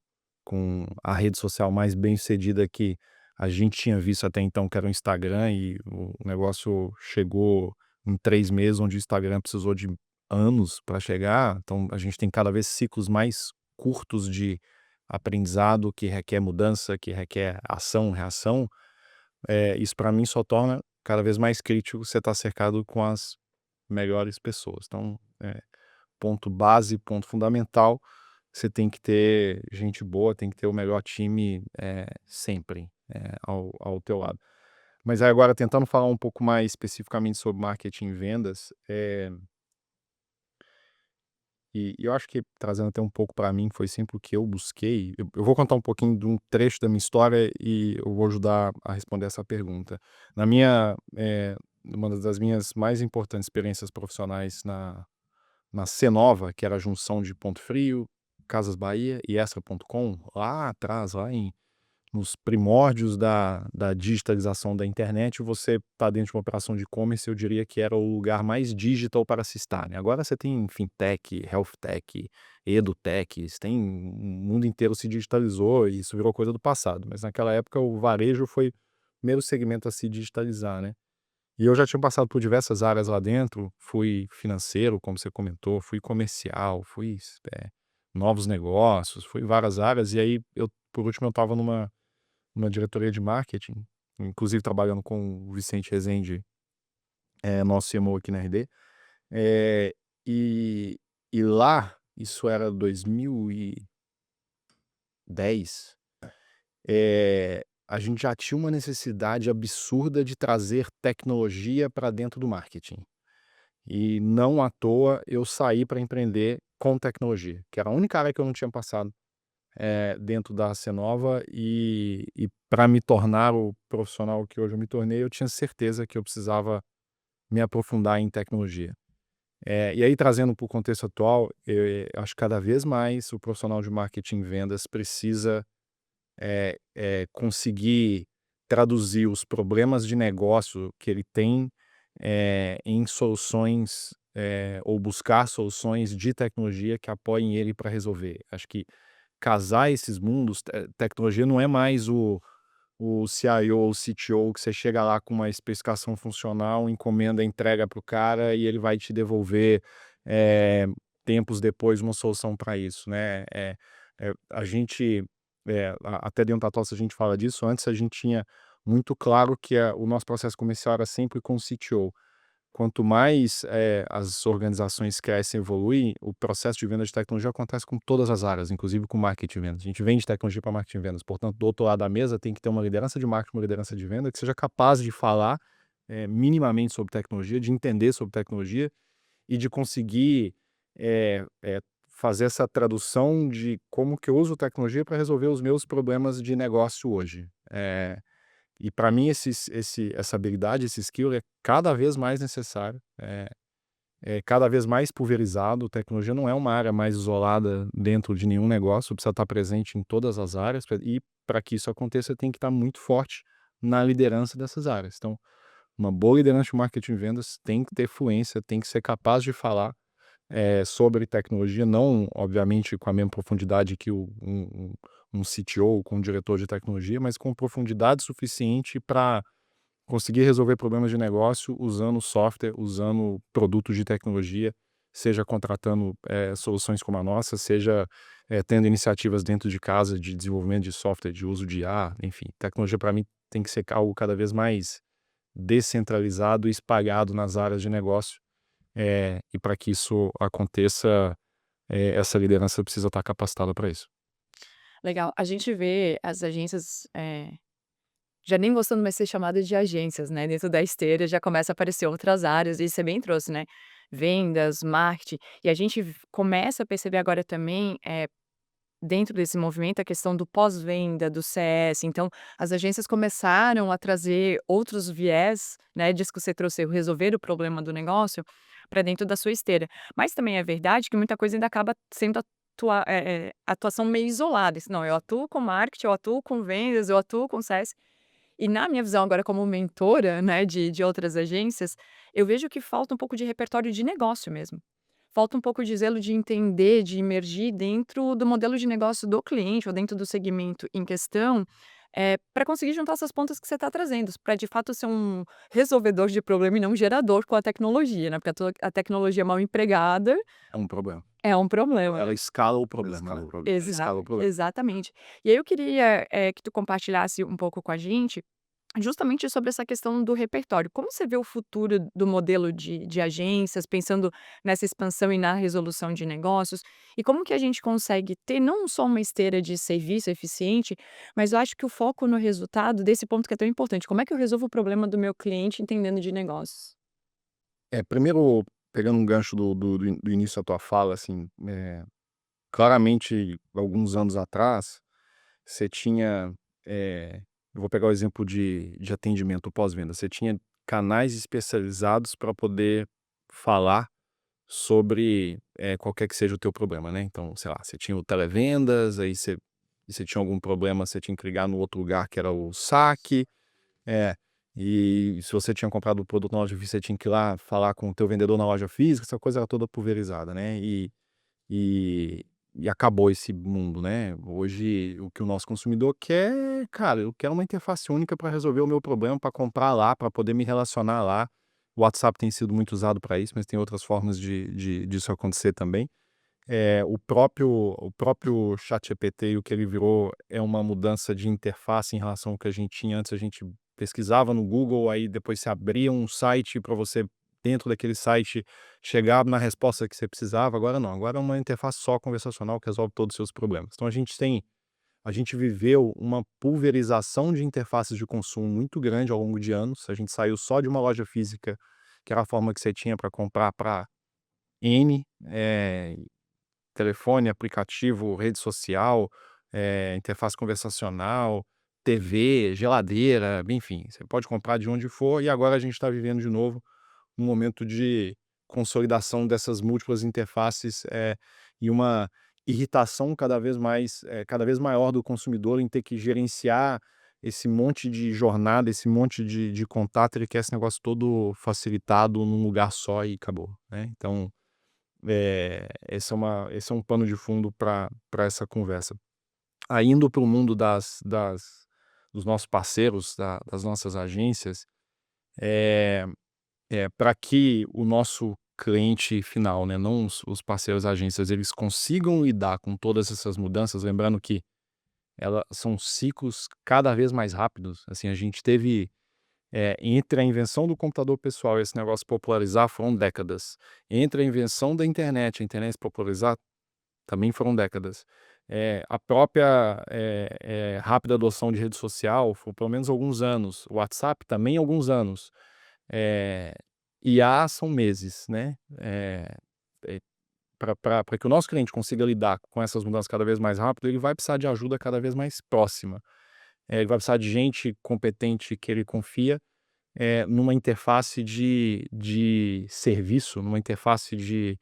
a rede social mais bem-sucedida que a gente tinha visto até então, que era o Instagram, e o negócio chegou em 3 meses, onde o Instagram precisou de anos para chegar. Então a gente tem cada vez ciclos mais curtos de aprendizado, que requer mudança, que requer ação, reação. Isso para mim só torna cada vez mais crítico você estar cercado com as melhores pessoas. Então, ponto base, ponto fundamental, você tem que ter gente boa, tem que ter o melhor time sempre ao teu lado. Mas aí agora, tentando falar um pouco mais especificamente sobre marketing e vendas, e eu acho que trazendo até um pouco para mim, foi sempre o que eu busquei. Eu vou contar um pouquinho de um trecho da minha história e eu vou ajudar a responder essa pergunta. Uma das minhas mais importantes experiências profissionais na Cenova, que era a junção de Ponto Frio, Casas Bahia e Extra.com, lá atrás, nos primórdios da digitalização da internet, você está dentro de uma operação de e-commerce, eu diria que era o lugar mais digital para se estar, né? Agora você tem fintech, healthtech, edutech, você tem, o mundo inteiro se digitalizou e isso virou coisa do passado, mas naquela época o varejo foi o primeiro segmento a se digitalizar, né? E eu já tinha passado por diversas áreas lá dentro, fui financeiro, como você comentou, fui comercial, fui novos negócios, fui em várias áreas, e aí por último eu estava numa diretoria de marketing, inclusive trabalhando com o Vicente Rezende, nosso CMO aqui na RD, e, e lá, isso era 2010, a gente já tinha uma necessidade absurda de trazer tecnologia para dentro do marketing. E não à toa eu saí para empreender com tecnologia, que era a única área que eu não tinha passado dentro da Cenova, e para me tornar o profissional que hoje eu me tornei, eu tinha certeza que eu precisava me aprofundar em tecnologia. E aí, trazendo para o contexto atual, eu acho que cada vez mais o profissional de marketing e vendas precisa conseguir traduzir os problemas de negócio que ele tem em soluções, ou buscar soluções de tecnologia que apoiem ele para resolver. Acho que casar esses mundos, tecnologia não é mais o CIO ou o CTO que você chega lá com uma especificação funcional, encomenda, entrega para o cara e ele vai te devolver tempos depois uma solução para isso, né? A gente, até dentro da TOTVS a gente fala disso. Antes a gente tinha muito claro que o nosso processo comercial era sempre com o CTO. Quanto mais as organizações crescem e evoluem, o processo de venda de tecnologia acontece com todas as áreas, inclusive com marketing e vendas. A gente vende tecnologia para marketing e vendas, portanto, do outro lado da mesa tem que ter uma liderança de marketing, uma liderança de venda que seja capaz de falar minimamente sobre tecnologia, de entender sobre tecnologia e de conseguir fazer essa tradução de como que eu uso tecnologia para resolver os meus problemas de negócio hoje. E para mim essa habilidade, esse skill é cada vez mais necessário, é cada vez mais pulverizado. Tecnologia não é uma área mais isolada dentro de nenhum negócio, precisa estar presente em todas as áreas, e para que isso aconteça tem que estar muito forte na liderança dessas áreas. Então, Uma boa liderança de marketing e vendas tem que ter fluência, tem que ser capaz de falar sobre tecnologia, não, obviamente, com a mesma profundidade que um CTO, com um diretor de tecnologia, mas com profundidade suficiente para conseguir resolver problemas de negócio usando software, usando produtos de tecnologia, seja contratando soluções como a nossa, seja tendo iniciativas dentro de casa de desenvolvimento de software, de uso de IA, enfim. Tecnologia, para mim, tem que ser algo cada vez mais descentralizado e espalhado nas áreas de negócio. E para que isso aconteça, essa liderança precisa estar capacitada para isso. Legal. A gente vê as agências, já nem gostando mais de ser chamadas de agências, né, dentro da esteira já começa a aparecer outras áreas e você bem trouxe, né, vendas, marketing, e a gente começa a perceber agora também, dentro desse movimento, a questão do pós-venda, do CS. Então, as agências começaram a trazer outros viés, né, disso que você trouxe, o resolver o problema do negócio, para dentro da sua esteira. Mas também é verdade que muita coisa ainda acaba sendo atuação meio isolada. Não, eu atuo com marketing, eu atuo com vendas, eu atuo com CS. E na minha visão agora como mentora, né, de outras agências, eu vejo que falta um pouco de repertório de negócio mesmo. Falta um pouco de zelo de entender, de imergir dentro do modelo de negócio do cliente ou dentro do segmento em questão, para conseguir juntar essas pontas que você está trazendo, para de fato ser um resolvedor de problema e não um gerador com a tecnologia, né, porque a tecnologia mal empregada É um problema. é um problema. Ela escala o problema, Escala né? o problema. Escala o problema. Exatamente. E aí eu queria, que tu compartilhasse um pouco com a gente, justamente sobre essa questão do repertório. Como você vê o futuro do modelo de agências, pensando nessa expansão e na resolução de negócios? E como que a gente consegue ter não só uma esteira de serviço eficiente, mas eu acho que o foco no resultado desse ponto que é tão importante. Como é que eu resolvo o problema do meu cliente entendendo de negócios? Primeiro, pegando um gancho do início da tua fala, assim, claramente, alguns anos atrás, você tinha, eu vou pegar o exemplo de atendimento pós-venda, você tinha canais especializados para poder falar sobre qualquer que seja o teu problema, né? Então, sei lá, você tinha o televendas, aí você tinha algum problema, você tinha que ligar no outro lugar que era o saque, é, e se você tinha comprado o produto na loja física, você tinha que ir lá falar com o teu vendedor na loja física, essa coisa era toda pulverizada, né? E, e acabou esse mundo, né? Hoje, o que o nosso consumidor quer, cara, eu quero uma interface única para resolver o meu problema, para comprar lá, para poder me relacionar lá. O WhatsApp tem sido muito usado para isso, mas tem outras formas disso acontecer também. O próprio ChatGPT e o que ele virou é uma mudança de interface em relação ao que a gente tinha antes. A gente pesquisava no Google, aí depois você abria um site para você, dentro daquele site, chegar na resposta que você precisava. Agora não, agora é uma interface só conversacional que resolve todos os seus problemas. Então a gente viveu uma pulverização de interfaces de consumo muito grande ao longo de anos. A gente saiu só de uma loja física, que era a forma que você tinha para comprar, para N, telefone, aplicativo, rede social, interface conversacional, TV, geladeira, enfim, você pode comprar de onde for, e agora a gente está vivendo de novo um momento de consolidação dessas múltiplas interfaces, e uma irritação cada vez maior do consumidor em ter que gerenciar esse monte de jornada, esse monte de contato. Ele quer esse negócio todo facilitado num lugar só e acabou, né? Então, esse é um pano de fundo para essa conversa. Aí, indo para o mundo dos nossos parceiros, das nossas agências, para que o nosso cliente final, né, não os parceiros agências, eles consigam lidar com todas essas mudanças, lembrando que elas são ciclos cada vez mais rápidos. Assim, a gente teve, entre a invenção do computador pessoal e esse negócio popularizar, foram décadas. Entre a invenção da internet, a internet se popularizar, também foram décadas. A própria rápida adoção de rede social foi pelo menos alguns anos. O WhatsApp também alguns anos. IA são meses, né? Para que o nosso cliente consiga lidar com essas mudanças cada vez mais rápido, ele vai precisar de ajuda cada vez mais próxima. Ele vai precisar de gente competente que ele confia, numa interface de serviço, numa interface de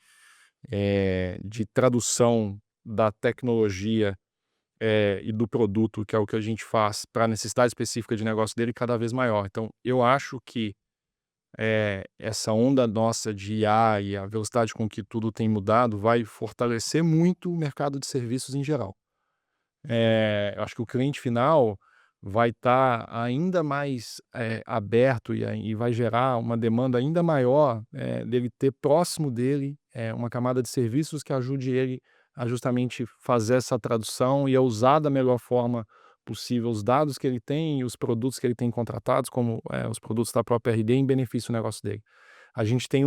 tradução da tecnologia e do produto, que é o que a gente faz, para a necessidade específica de negócio dele cada vez maior. Então, eu acho que essa onda nossa de IA e a velocidade com que tudo tem mudado vai fortalecer muito o mercado de serviços em geral. Eu acho que o cliente final vai estar ainda mais aberto e vai gerar uma demanda ainda maior dele ter próximo dele uma camada de serviços que ajude ele a justamente fazer essa tradução e a usar da melhor forma possível os dados que ele tem e os produtos que ele tem contratados, como os produtos da própria RD, em benefício do negócio dele. A gente tem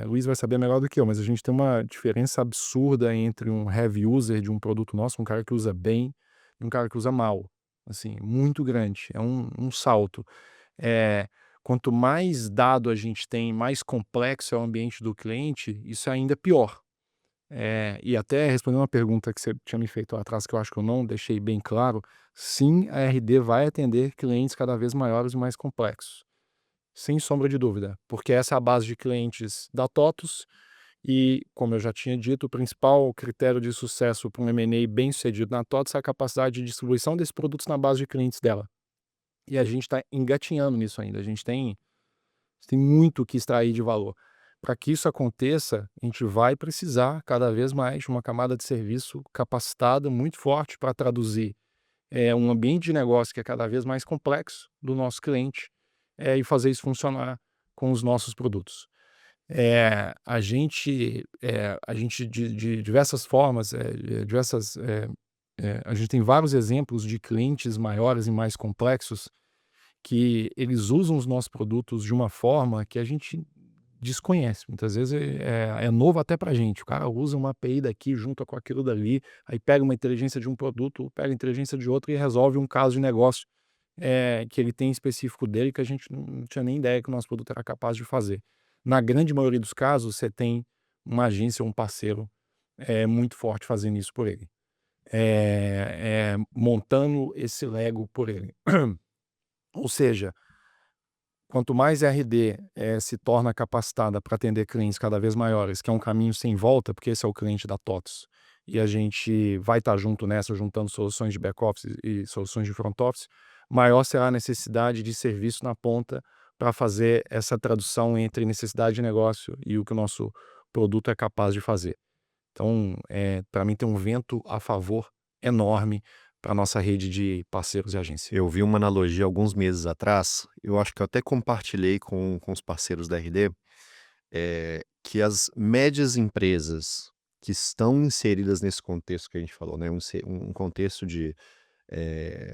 Luiz vai saber melhor do que eu, mas a gente tem uma diferença absurda entre um heavy user de um produto nosso, um cara que usa bem, e um cara que usa mal. Assim, muito grande. É um salto. Eh, Quanto mais dado a gente tem, mais complexo é o ambiente do cliente, isso é ainda pior. E até respondendo uma pergunta que você tinha me feito lá atrás, que eu acho que eu não deixei bem claro, sim, a RD vai atender clientes cada vez maiores e mais complexos. Sem sombra de dúvida, porque essa é a base de clientes da TOTVS e, como eu já tinha dito, o principal critério de sucesso para um M&A bem-sucedido na TOTVS é a capacidade de distribuição desses produtos na base de clientes dela. E a gente está engatinhando nisso ainda, a gente tem muito o que extrair de valor. Para que isso aconteça, a gente vai precisar cada vez mais de uma camada de serviço capacitada, muito forte para traduzir um ambiente de negócio que é cada vez mais complexo do nosso cliente e fazer isso funcionar com os nossos produtos. A gente de diversas formas, a gente tem vários exemplos de clientes maiores e mais complexos que eles usam os nossos produtos de uma forma que a gente desconhece. Muitas vezes é novo até para a gente. O cara usa uma API daqui junto com aquilo dali, aí pega uma inteligência de um produto, pega a inteligência de outro e resolve um caso de negócio que ele tem específico dele que a gente não tinha nem ideia que o nosso produto era capaz de fazer. Na grande maioria dos casos, você tem uma agência ou um parceiro muito forte fazendo isso por ele. Montando esse Lego por ele. Ou seja, quanto mais RD se torna capacitada para atender clientes cada vez maiores, que é um caminho sem volta, porque esse é o cliente da TOTVS, e a gente vai estar junto nessa, juntando soluções de back-office e soluções de front-office, maior será a necessidade de serviço na ponta para fazer essa tradução entre necessidade de negócio e o que o nosso produto é capaz de fazer. Então, para mim, tem um vento a favor enorme para a nossa rede de parceiros e agência. Eu vi uma analogia alguns meses atrás, eu acho que eu até compartilhei com os parceiros da RD, que as médias empresas que estão inseridas nesse contexto que a gente falou, né, um contexto de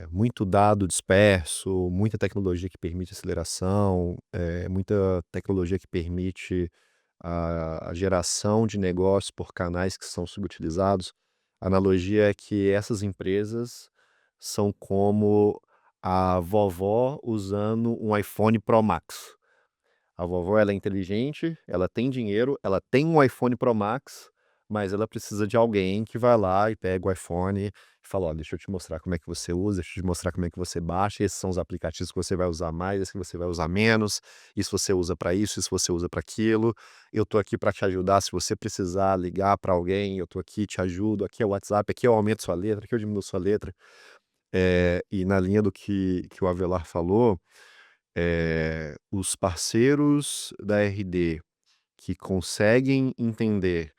muito dado disperso, muita tecnologia que permite aceleração, muita tecnologia que permite a geração de negócios por canais que são subutilizados. A analogia é que essas empresas são como a vovó usando um iPhone Pro Max. A vovó ela é inteligente, ela tem dinheiro, ela tem um iPhone Pro Max, mas ela precisa de alguém que vai lá e pega o iPhone e fala: ó, deixa eu te mostrar como é que você usa, deixa eu te mostrar como é que você baixa, esses são os aplicativos que você vai usar mais, esses que você vai usar menos, isso você usa para isso você usa para aquilo, eu tô aqui para te ajudar, se você precisar ligar para alguém, eu tô aqui, te ajudo, aqui é o WhatsApp, aqui eu aumento sua letra, aqui eu diminuo sua letra. E na linha do que o Avelar falou, os parceiros da RD que conseguem entender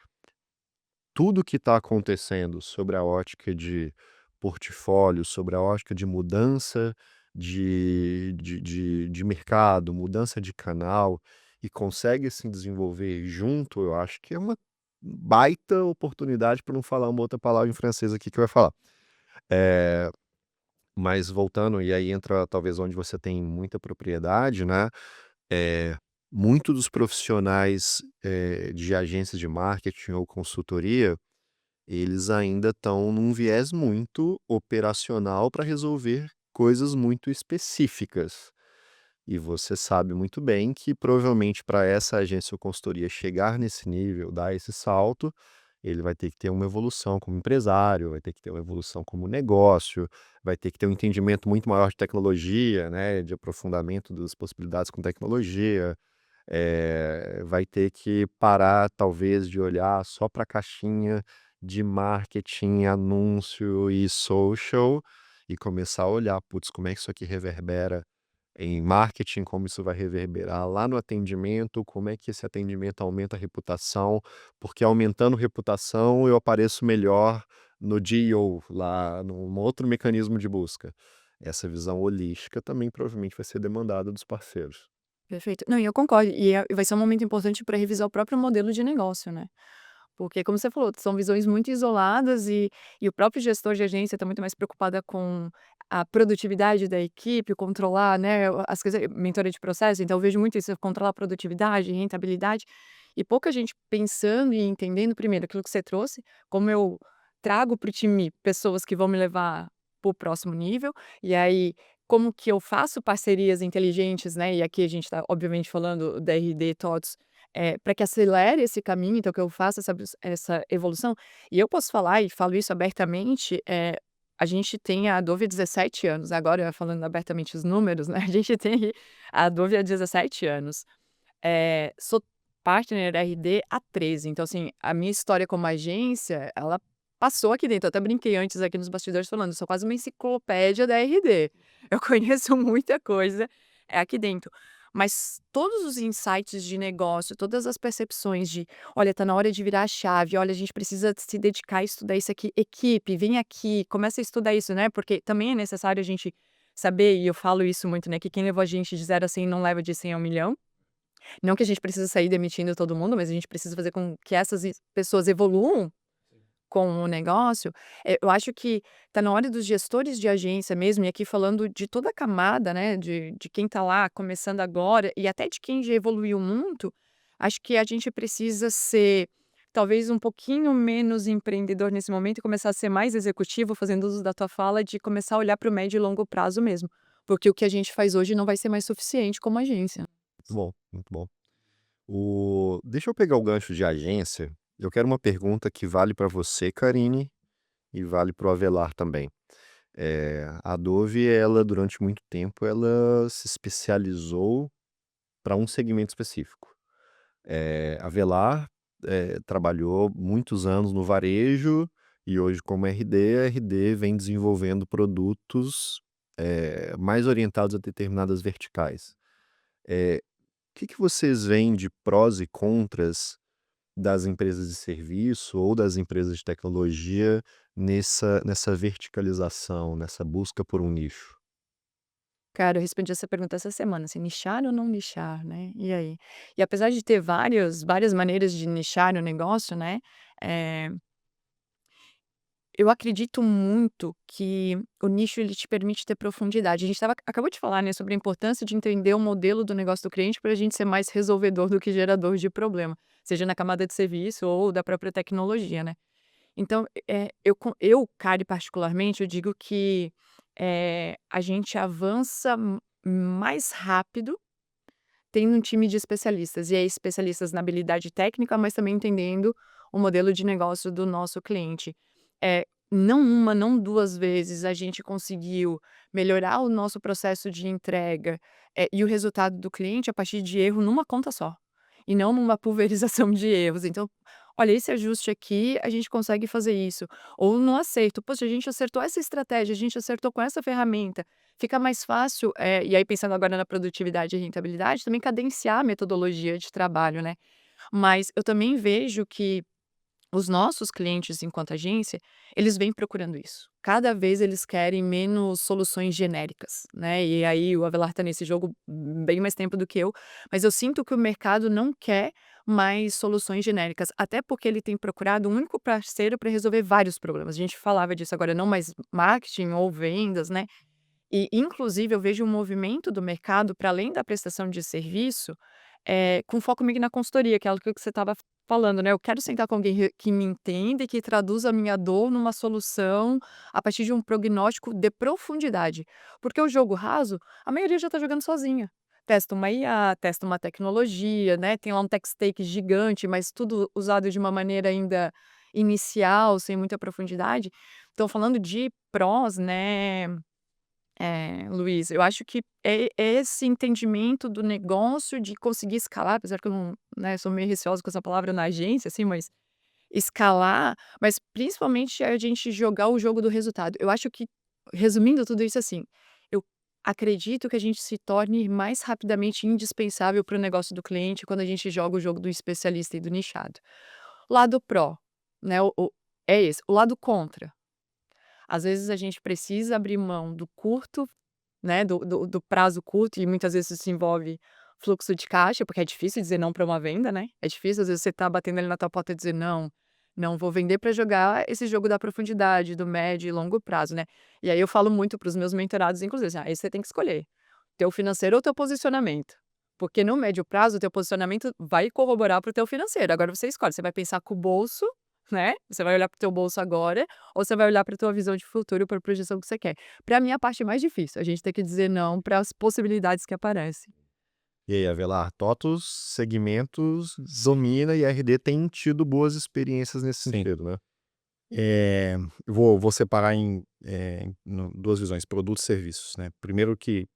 tudo que está acontecendo sobre a ótica de portfólio, sobre a ótica de mudança de mercado, mudança de canal, e consegue se desenvolver junto, eu acho que é uma baita oportunidade, para não falar uma outra palavra em francês aqui que vai falar. Mas voltando, e aí entra talvez onde você tem muita propriedade, né? Muito dos profissionais de agências de marketing ou consultoria, eles ainda estão num viés muito operacional para resolver coisas muito específicas. E você sabe muito bem que provavelmente para essa agência ou consultoria chegar nesse nível, dar esse salto, ele vai ter que ter uma evolução como empresário, vai ter que ter uma evolução como negócio, vai ter que ter um entendimento muito maior de tecnologia, né, de aprofundamento das possibilidades com tecnologia, vai ter que parar talvez de olhar só para a caixinha de marketing, anúncio e social e começar a olhar, putz, como é que isso aqui reverbera em marketing, como isso vai reverberar lá no atendimento, como é que esse atendimento aumenta a reputação, porque aumentando reputação eu apareço melhor no DEO, lá num outro mecanismo de busca. Essa visão holística também provavelmente vai ser demandada dos parceiros. Perfeito. Não, e eu concordo. E vai ser um momento importante para revisar o próprio modelo de negócio, né? Porque, como você falou, são visões muito isoladas e o próprio gestor de agência está muito mais preocupada com a produtividade da equipe, controlar, né, as coisas, mentoria de processo, então eu vejo muito isso, controlar a produtividade, rentabilidade, e pouca gente pensando e entendendo, primeiro, aquilo que você trouxe, como eu trago para o time pessoas que vão me levar para o próximo nível, e aí como que eu faço parcerias inteligentes, né, e aqui a gente está, obviamente, falando da RD TOTS, para que acelere esse caminho, então que eu faça essa evolução. E eu posso falar, e falo isso abertamente, a gente tem a Adobe há 17 anos, agora falando abertamente os números, né, a gente tem a Adobe há 17 anos. Sou partner RD há 13, então assim, a minha história como agência, ela passou aqui dentro, eu até brinquei antes aqui nos bastidores falando, eu sou quase uma enciclopédia da RD. Eu conheço muita coisa, aqui dentro. Mas todos os insights de negócio, todas as percepções de: "Olha, tá na hora de virar a chave, olha, a gente precisa se dedicar a estudar isso aqui, equipe, vem aqui, começa a estudar isso", né, porque também é necessário a gente saber, e eu falo isso muito, né, que quem levou a gente de 0 a 100 não leva de 100 a 1.000.000. Não que a gente precisa sair demitindo todo mundo, mas a gente precisa fazer com que essas pessoas evoluam com o negócio. Eu acho que tá na hora dos gestores de agência mesmo, e aqui falando de toda a camada, né, de quem tá lá começando agora e até de quem já evoluiu muito, acho que a gente precisa ser talvez um pouquinho menos empreendedor nesse momento e começar a ser mais executivo, fazendo uso da tua fala, de começar a olhar para o médio e longo prazo mesmo, porque o que a gente faz hoje não vai ser mais suficiente como agência. Muito bom, muito bom. Deixa eu pegar o gancho de agência. Eu quero uma pergunta que vale para você, Karine, e vale para o Avelar também. A Dove, ela durante muito tempo, ela se especializou para um segmento específico. A Avelar trabalhou muitos anos no varejo e hoje como RD, a RD vem desenvolvendo produtos mais orientados a determinadas verticais. O que vocês veem de prós e contras das empresas de serviço ou das empresas de tecnologia nessa verticalização, nessa busca por um nicho? Cara, eu respondi essa pergunta essa semana, assim, nichar ou não nichar, né? E aí? E apesar de ter várias maneiras de nichar o negócio, né? eh, eu acredito muito que o nicho ele te permite ter profundidade. A gente acabou de falar, né, sobre a importância de entender o modelo do negócio do cliente para a gente ser mais resolvedor do que gerador de problema, seja na camada de serviço ou da própria tecnologia, né? Então, Kari, particularmente, eu digo que a gente avança mais rápido tendo um time de especialistas, e aí especialistas na habilidade técnica, mas também entendendo o modelo de negócio do nosso cliente. Não uma, não 2 vezes a gente conseguiu melhorar o nosso processo de entrega, e o resultado do cliente a partir de erro numa conta só, e não numa pulverização de erros. Então, olha, esse ajuste aqui, a gente consegue fazer isso. Ou no acerto, poxa, a gente acertou essa estratégia, a gente acertou com essa ferramenta. Fica mais fácil, e aí pensando agora na produtividade e rentabilidade, também cadenciar a metodologia de trabalho, né. Mas eu também vejo que os nossos clientes, enquanto agência, eles vêm procurando isso. Cada vez eles querem menos soluções genéricas, né, e aí o Avelar tá nesse jogo bem mais tempo do que eu, mas eu sinto que o mercado não quer mais soluções genéricas, até porque ele tem procurado um único parceiro para resolver vários problemas. A gente falava disso agora, não mais marketing ou vendas, né, e inclusive eu vejo um movimento do mercado para além da prestação de serviço, com foco meio que na consultoria, que é aquilo que você estava falando, né, eu quero sentar com alguém que me entenda e que traduza a minha dor numa solução, a partir de um prognóstico de profundidade. Porque o jogo raso, a maioria já está jogando sozinha. Testa uma IA, testa uma tecnologia, né, tem lá um tech stake gigante, mas tudo usado de uma maneira ainda inicial, sem muita profundidade. Então falando de prós, né, Luiz, eu acho que é esse entendimento do negócio de conseguir escalar, apesar que eu não, né, sou meio receosa com essa palavra na agência, assim, mas escalar, mas principalmente a gente jogar o jogo do resultado. Eu acho que, resumindo tudo isso assim, eu acredito que a gente se torne mais rapidamente indispensável para o negócio do cliente quando a gente joga o jogo do especialista e do nichado. Lado pró, né, é esse. O lado contra, às vezes a gente precisa abrir mão do curto, né, do prazo curto e muitas vezes isso envolve fluxo de caixa, porque é difícil dizer não para uma venda, né, é difícil, às vezes você tá batendo ali na tua porta e dizer: "Não, não vou vender para jogar esse jogo da profundidade, do médio e longo prazo", né. E aí eu falo muito para os meus mentorados inclusive assim: "Aí você tem que escolher, teu financeiro ou teu posicionamento, porque no médio prazo o teu posicionamento vai corroborar para o teu financeiro, agora você escolhe, você vai pensar com o bolso, né, você vai olhar para o teu bolso agora, ou você vai olhar para tua visão de futuro, para a projeção que você quer". Para mim é a parte mais difícil, a gente tem que dizer não para as possibilidades que aparecem. E aí, Avelar, TOTVS, segmentos, domina e a RD tem tido boas experiências nesse Sim. sentido, né? Vou separar duas visões, produtos e serviços, né? Primeiro que,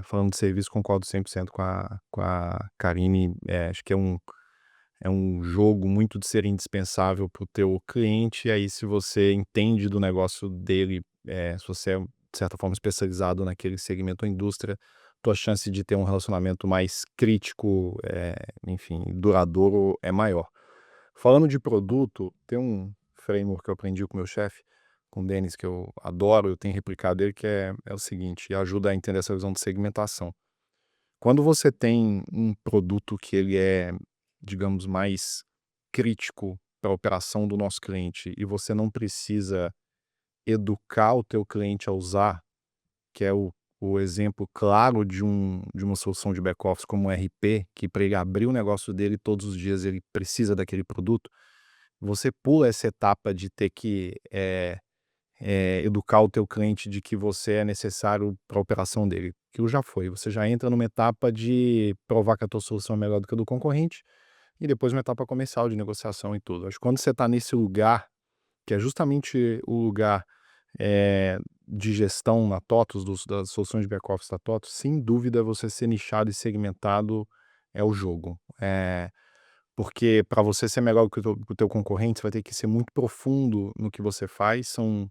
falando de serviço, concordo 100% com a Karine, acho que é um jogo muito de ser indispensável para o teu cliente, e aí se você entende do negócio dele, se você é, de certa forma, especializado naquele segmento ou indústria, tua chance de ter um relacionamento mais crítico, enfim, duradouro é maior. Falando de produto, tem um framework que eu aprendi com o meu chefe, com o Denis, que eu adoro, eu tenho replicado ele, que é o seguinte, e ajuda a entender essa visão de segmentação. Quando você tem um produto que ele é, digamos, mais crítico para a operação do nosso cliente e você não precisa educar o teu cliente a usar, que é o exemplo claro de uma solução de back-office como o RP, que para ele abrir o negócio dele todos os dias ele precisa daquele produto, você pula essa etapa de ter que educar o teu cliente de que você é necessário para a operação dele. Aquilo já foi. Você já entra numa etapa de provar que a tua solução é melhor do que a do concorrente e depois uma etapa comercial de negociação e tudo. Acho que quando você está nesse lugar, que é justamente o lugar de gestão na TOTVS, das soluções de back-office da TOTVS, sem dúvida você ser nichado e segmentado é o jogo. Porque para você ser melhor que o teu concorrente, você vai ter que ser muito profundo no que você faz. São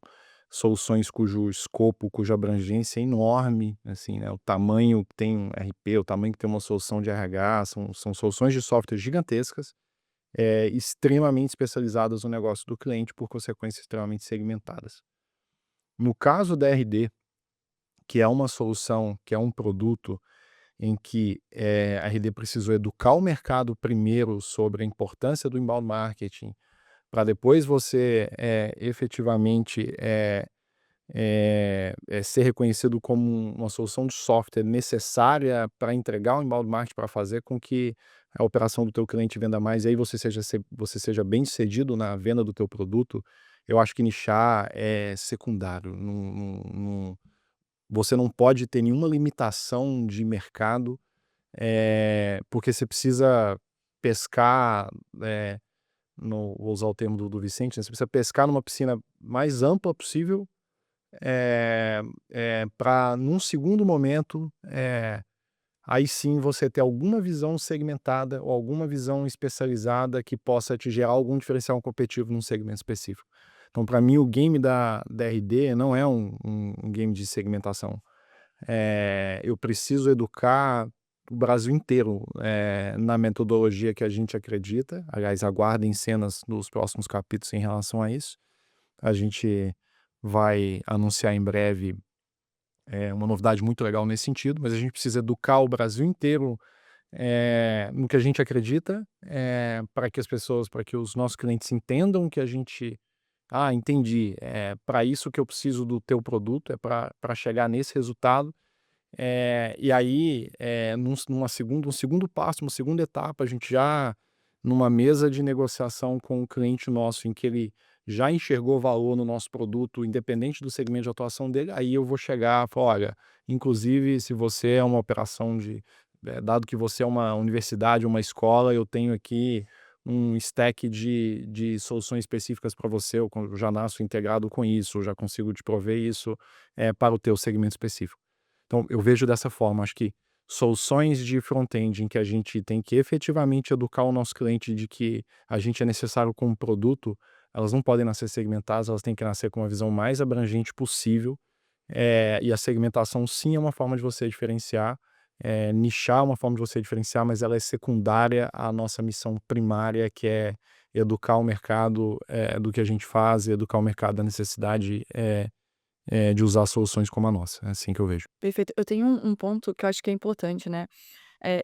soluções cujo escopo, cuja abrangência é enorme, assim, né? O tamanho que tem um RP, o tamanho que tem uma solução de RH, são soluções de software gigantescas, extremamente especializadas no negócio do cliente, por consequência, extremamente segmentadas. No caso da RD, que é uma solução, que é um produto em que a RD precisou educar o mercado primeiro sobre a importância do inbound marketing, para depois você efetivamente ser reconhecido como uma solução de software necessária para entregar o inbound marketing, para fazer com que a operação do teu cliente venda mais, e aí você seja bem sucedido na venda do teu produto. Eu acho que nichar é secundário. Você não pode ter nenhuma limitação de mercado, porque você precisa pescar, vou usar o termo do Vicente, né? Você precisa pescar numa piscina mais ampla possível, para num segundo momento, aí sim você ter alguma visão segmentada ou alguma visão especializada que possa te gerar algum diferencial competitivo num segmento específico. Então, para mim, o game da RD não é um game de segmentação. Eu preciso educar o Brasil inteiro na metodologia que a gente acredita. Aliás, aguardem cenas nos próximos capítulos em relação a isso. A gente vai anunciar em breve uma novidade muito legal nesse sentido, mas a gente precisa educar o Brasil inteiro no que a gente acredita, para que os nossos clientes entendam que a gente... entendi, para isso que eu preciso do teu produto, para chegar nesse resultado. E aí, um segundo passo, uma segunda etapa, a gente já numa mesa de negociação com o cliente nosso, em que ele já enxergou valor no nosso produto, independente do segmento de atuação dele, aí eu vou chegar e falar, olha, inclusive se você é uma operação dado que você é uma universidade, uma escola, eu tenho aqui um stack de soluções específicas para você, eu já nasço integrado com isso, eu já consigo te prover isso para o teu segmento específico. Então, eu vejo dessa forma, acho que soluções de front-end em que a gente tem que efetivamente educar o nosso cliente de que a gente é necessário como produto, elas não podem nascer segmentadas, elas têm que nascer com uma visão mais abrangente possível, E a segmentação, sim, é uma forma de você diferenciar. Nichar é uma forma de você diferenciar, mas ela é secundária à nossa missão primária, que é educar o mercado do que a gente faz, e educar o mercado da necessidade de usar soluções como a nossa. É assim que eu vejo. Perfeito. Eu tenho um ponto que eu acho que é importante, né?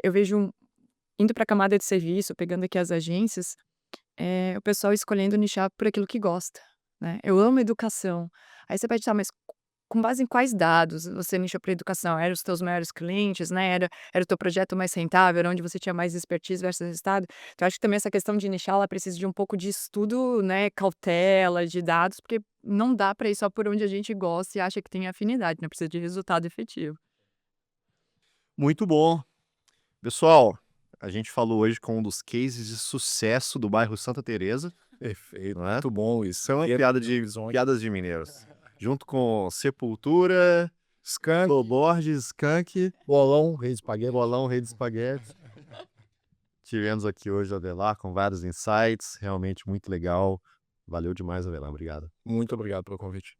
Eu vejo, indo para a camada de serviço, pegando aqui as agências, o pessoal escolhendo nichar por aquilo que gosta, né? Eu amo educação. Aí você pode estar, mas com base em quais dados você nichou para educação? Eram os teus maiores clientes, né? Era o teu projeto mais rentável, era onde você tinha mais expertise versus resultado? Então, acho que também essa questão de nichar, ela precisa de um pouco de estudo, né? Cautela, de dados, porque não dá para ir só por onde a gente gosta e acha que tem afinidade, né? Precisa de resultado efetivo. Muito bom. Pessoal, a gente falou hoje com um dos cases de sucesso do bairro Santa Teresa, Perfeito. não é? Muito bom isso. Isso é uma piadas de mineiros. Junto com Sepultura, Skank, Flo Borges, Skank, bolão, rei de espaguete. Bolão, Rei de Espaguete. Tivemos aqui hoje o Avelar com vários insights, realmente muito legal. Valeu demais, Avelar, obrigado. Muito obrigado pelo convite.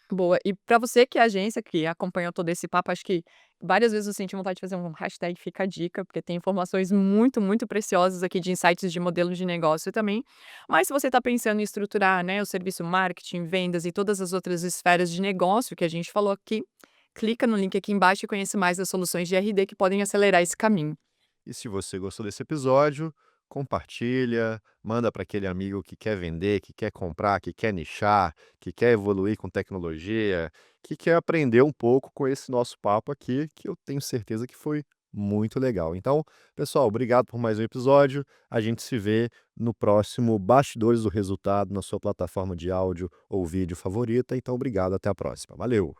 Boa. E para você que é agência, que acompanhou todo esse papo, acho que várias vezes eu senti vontade de fazer um hashtag Fica a Dica, porque tem informações muito, muito preciosas aqui de insights de modelos de negócio também. Mas se você está pensando em estruturar, né, o serviço marketing, vendas e todas as outras esferas de negócio que a gente falou aqui, clica no link aqui embaixo e conheça mais das soluções de RD que podem acelerar esse caminho. E se você gostou desse episódio, compartilha, manda para aquele amigo que quer vender, que quer comprar, que quer nichar, que quer evoluir com tecnologia, que quer aprender um pouco com esse nosso papo aqui, que eu tenho certeza que foi muito legal. Então, pessoal, obrigado por mais um episódio. A gente se vê no próximo Bastidores do Resultado na sua plataforma de áudio ou vídeo favorita. Então, obrigado, até a próxima. Valeu!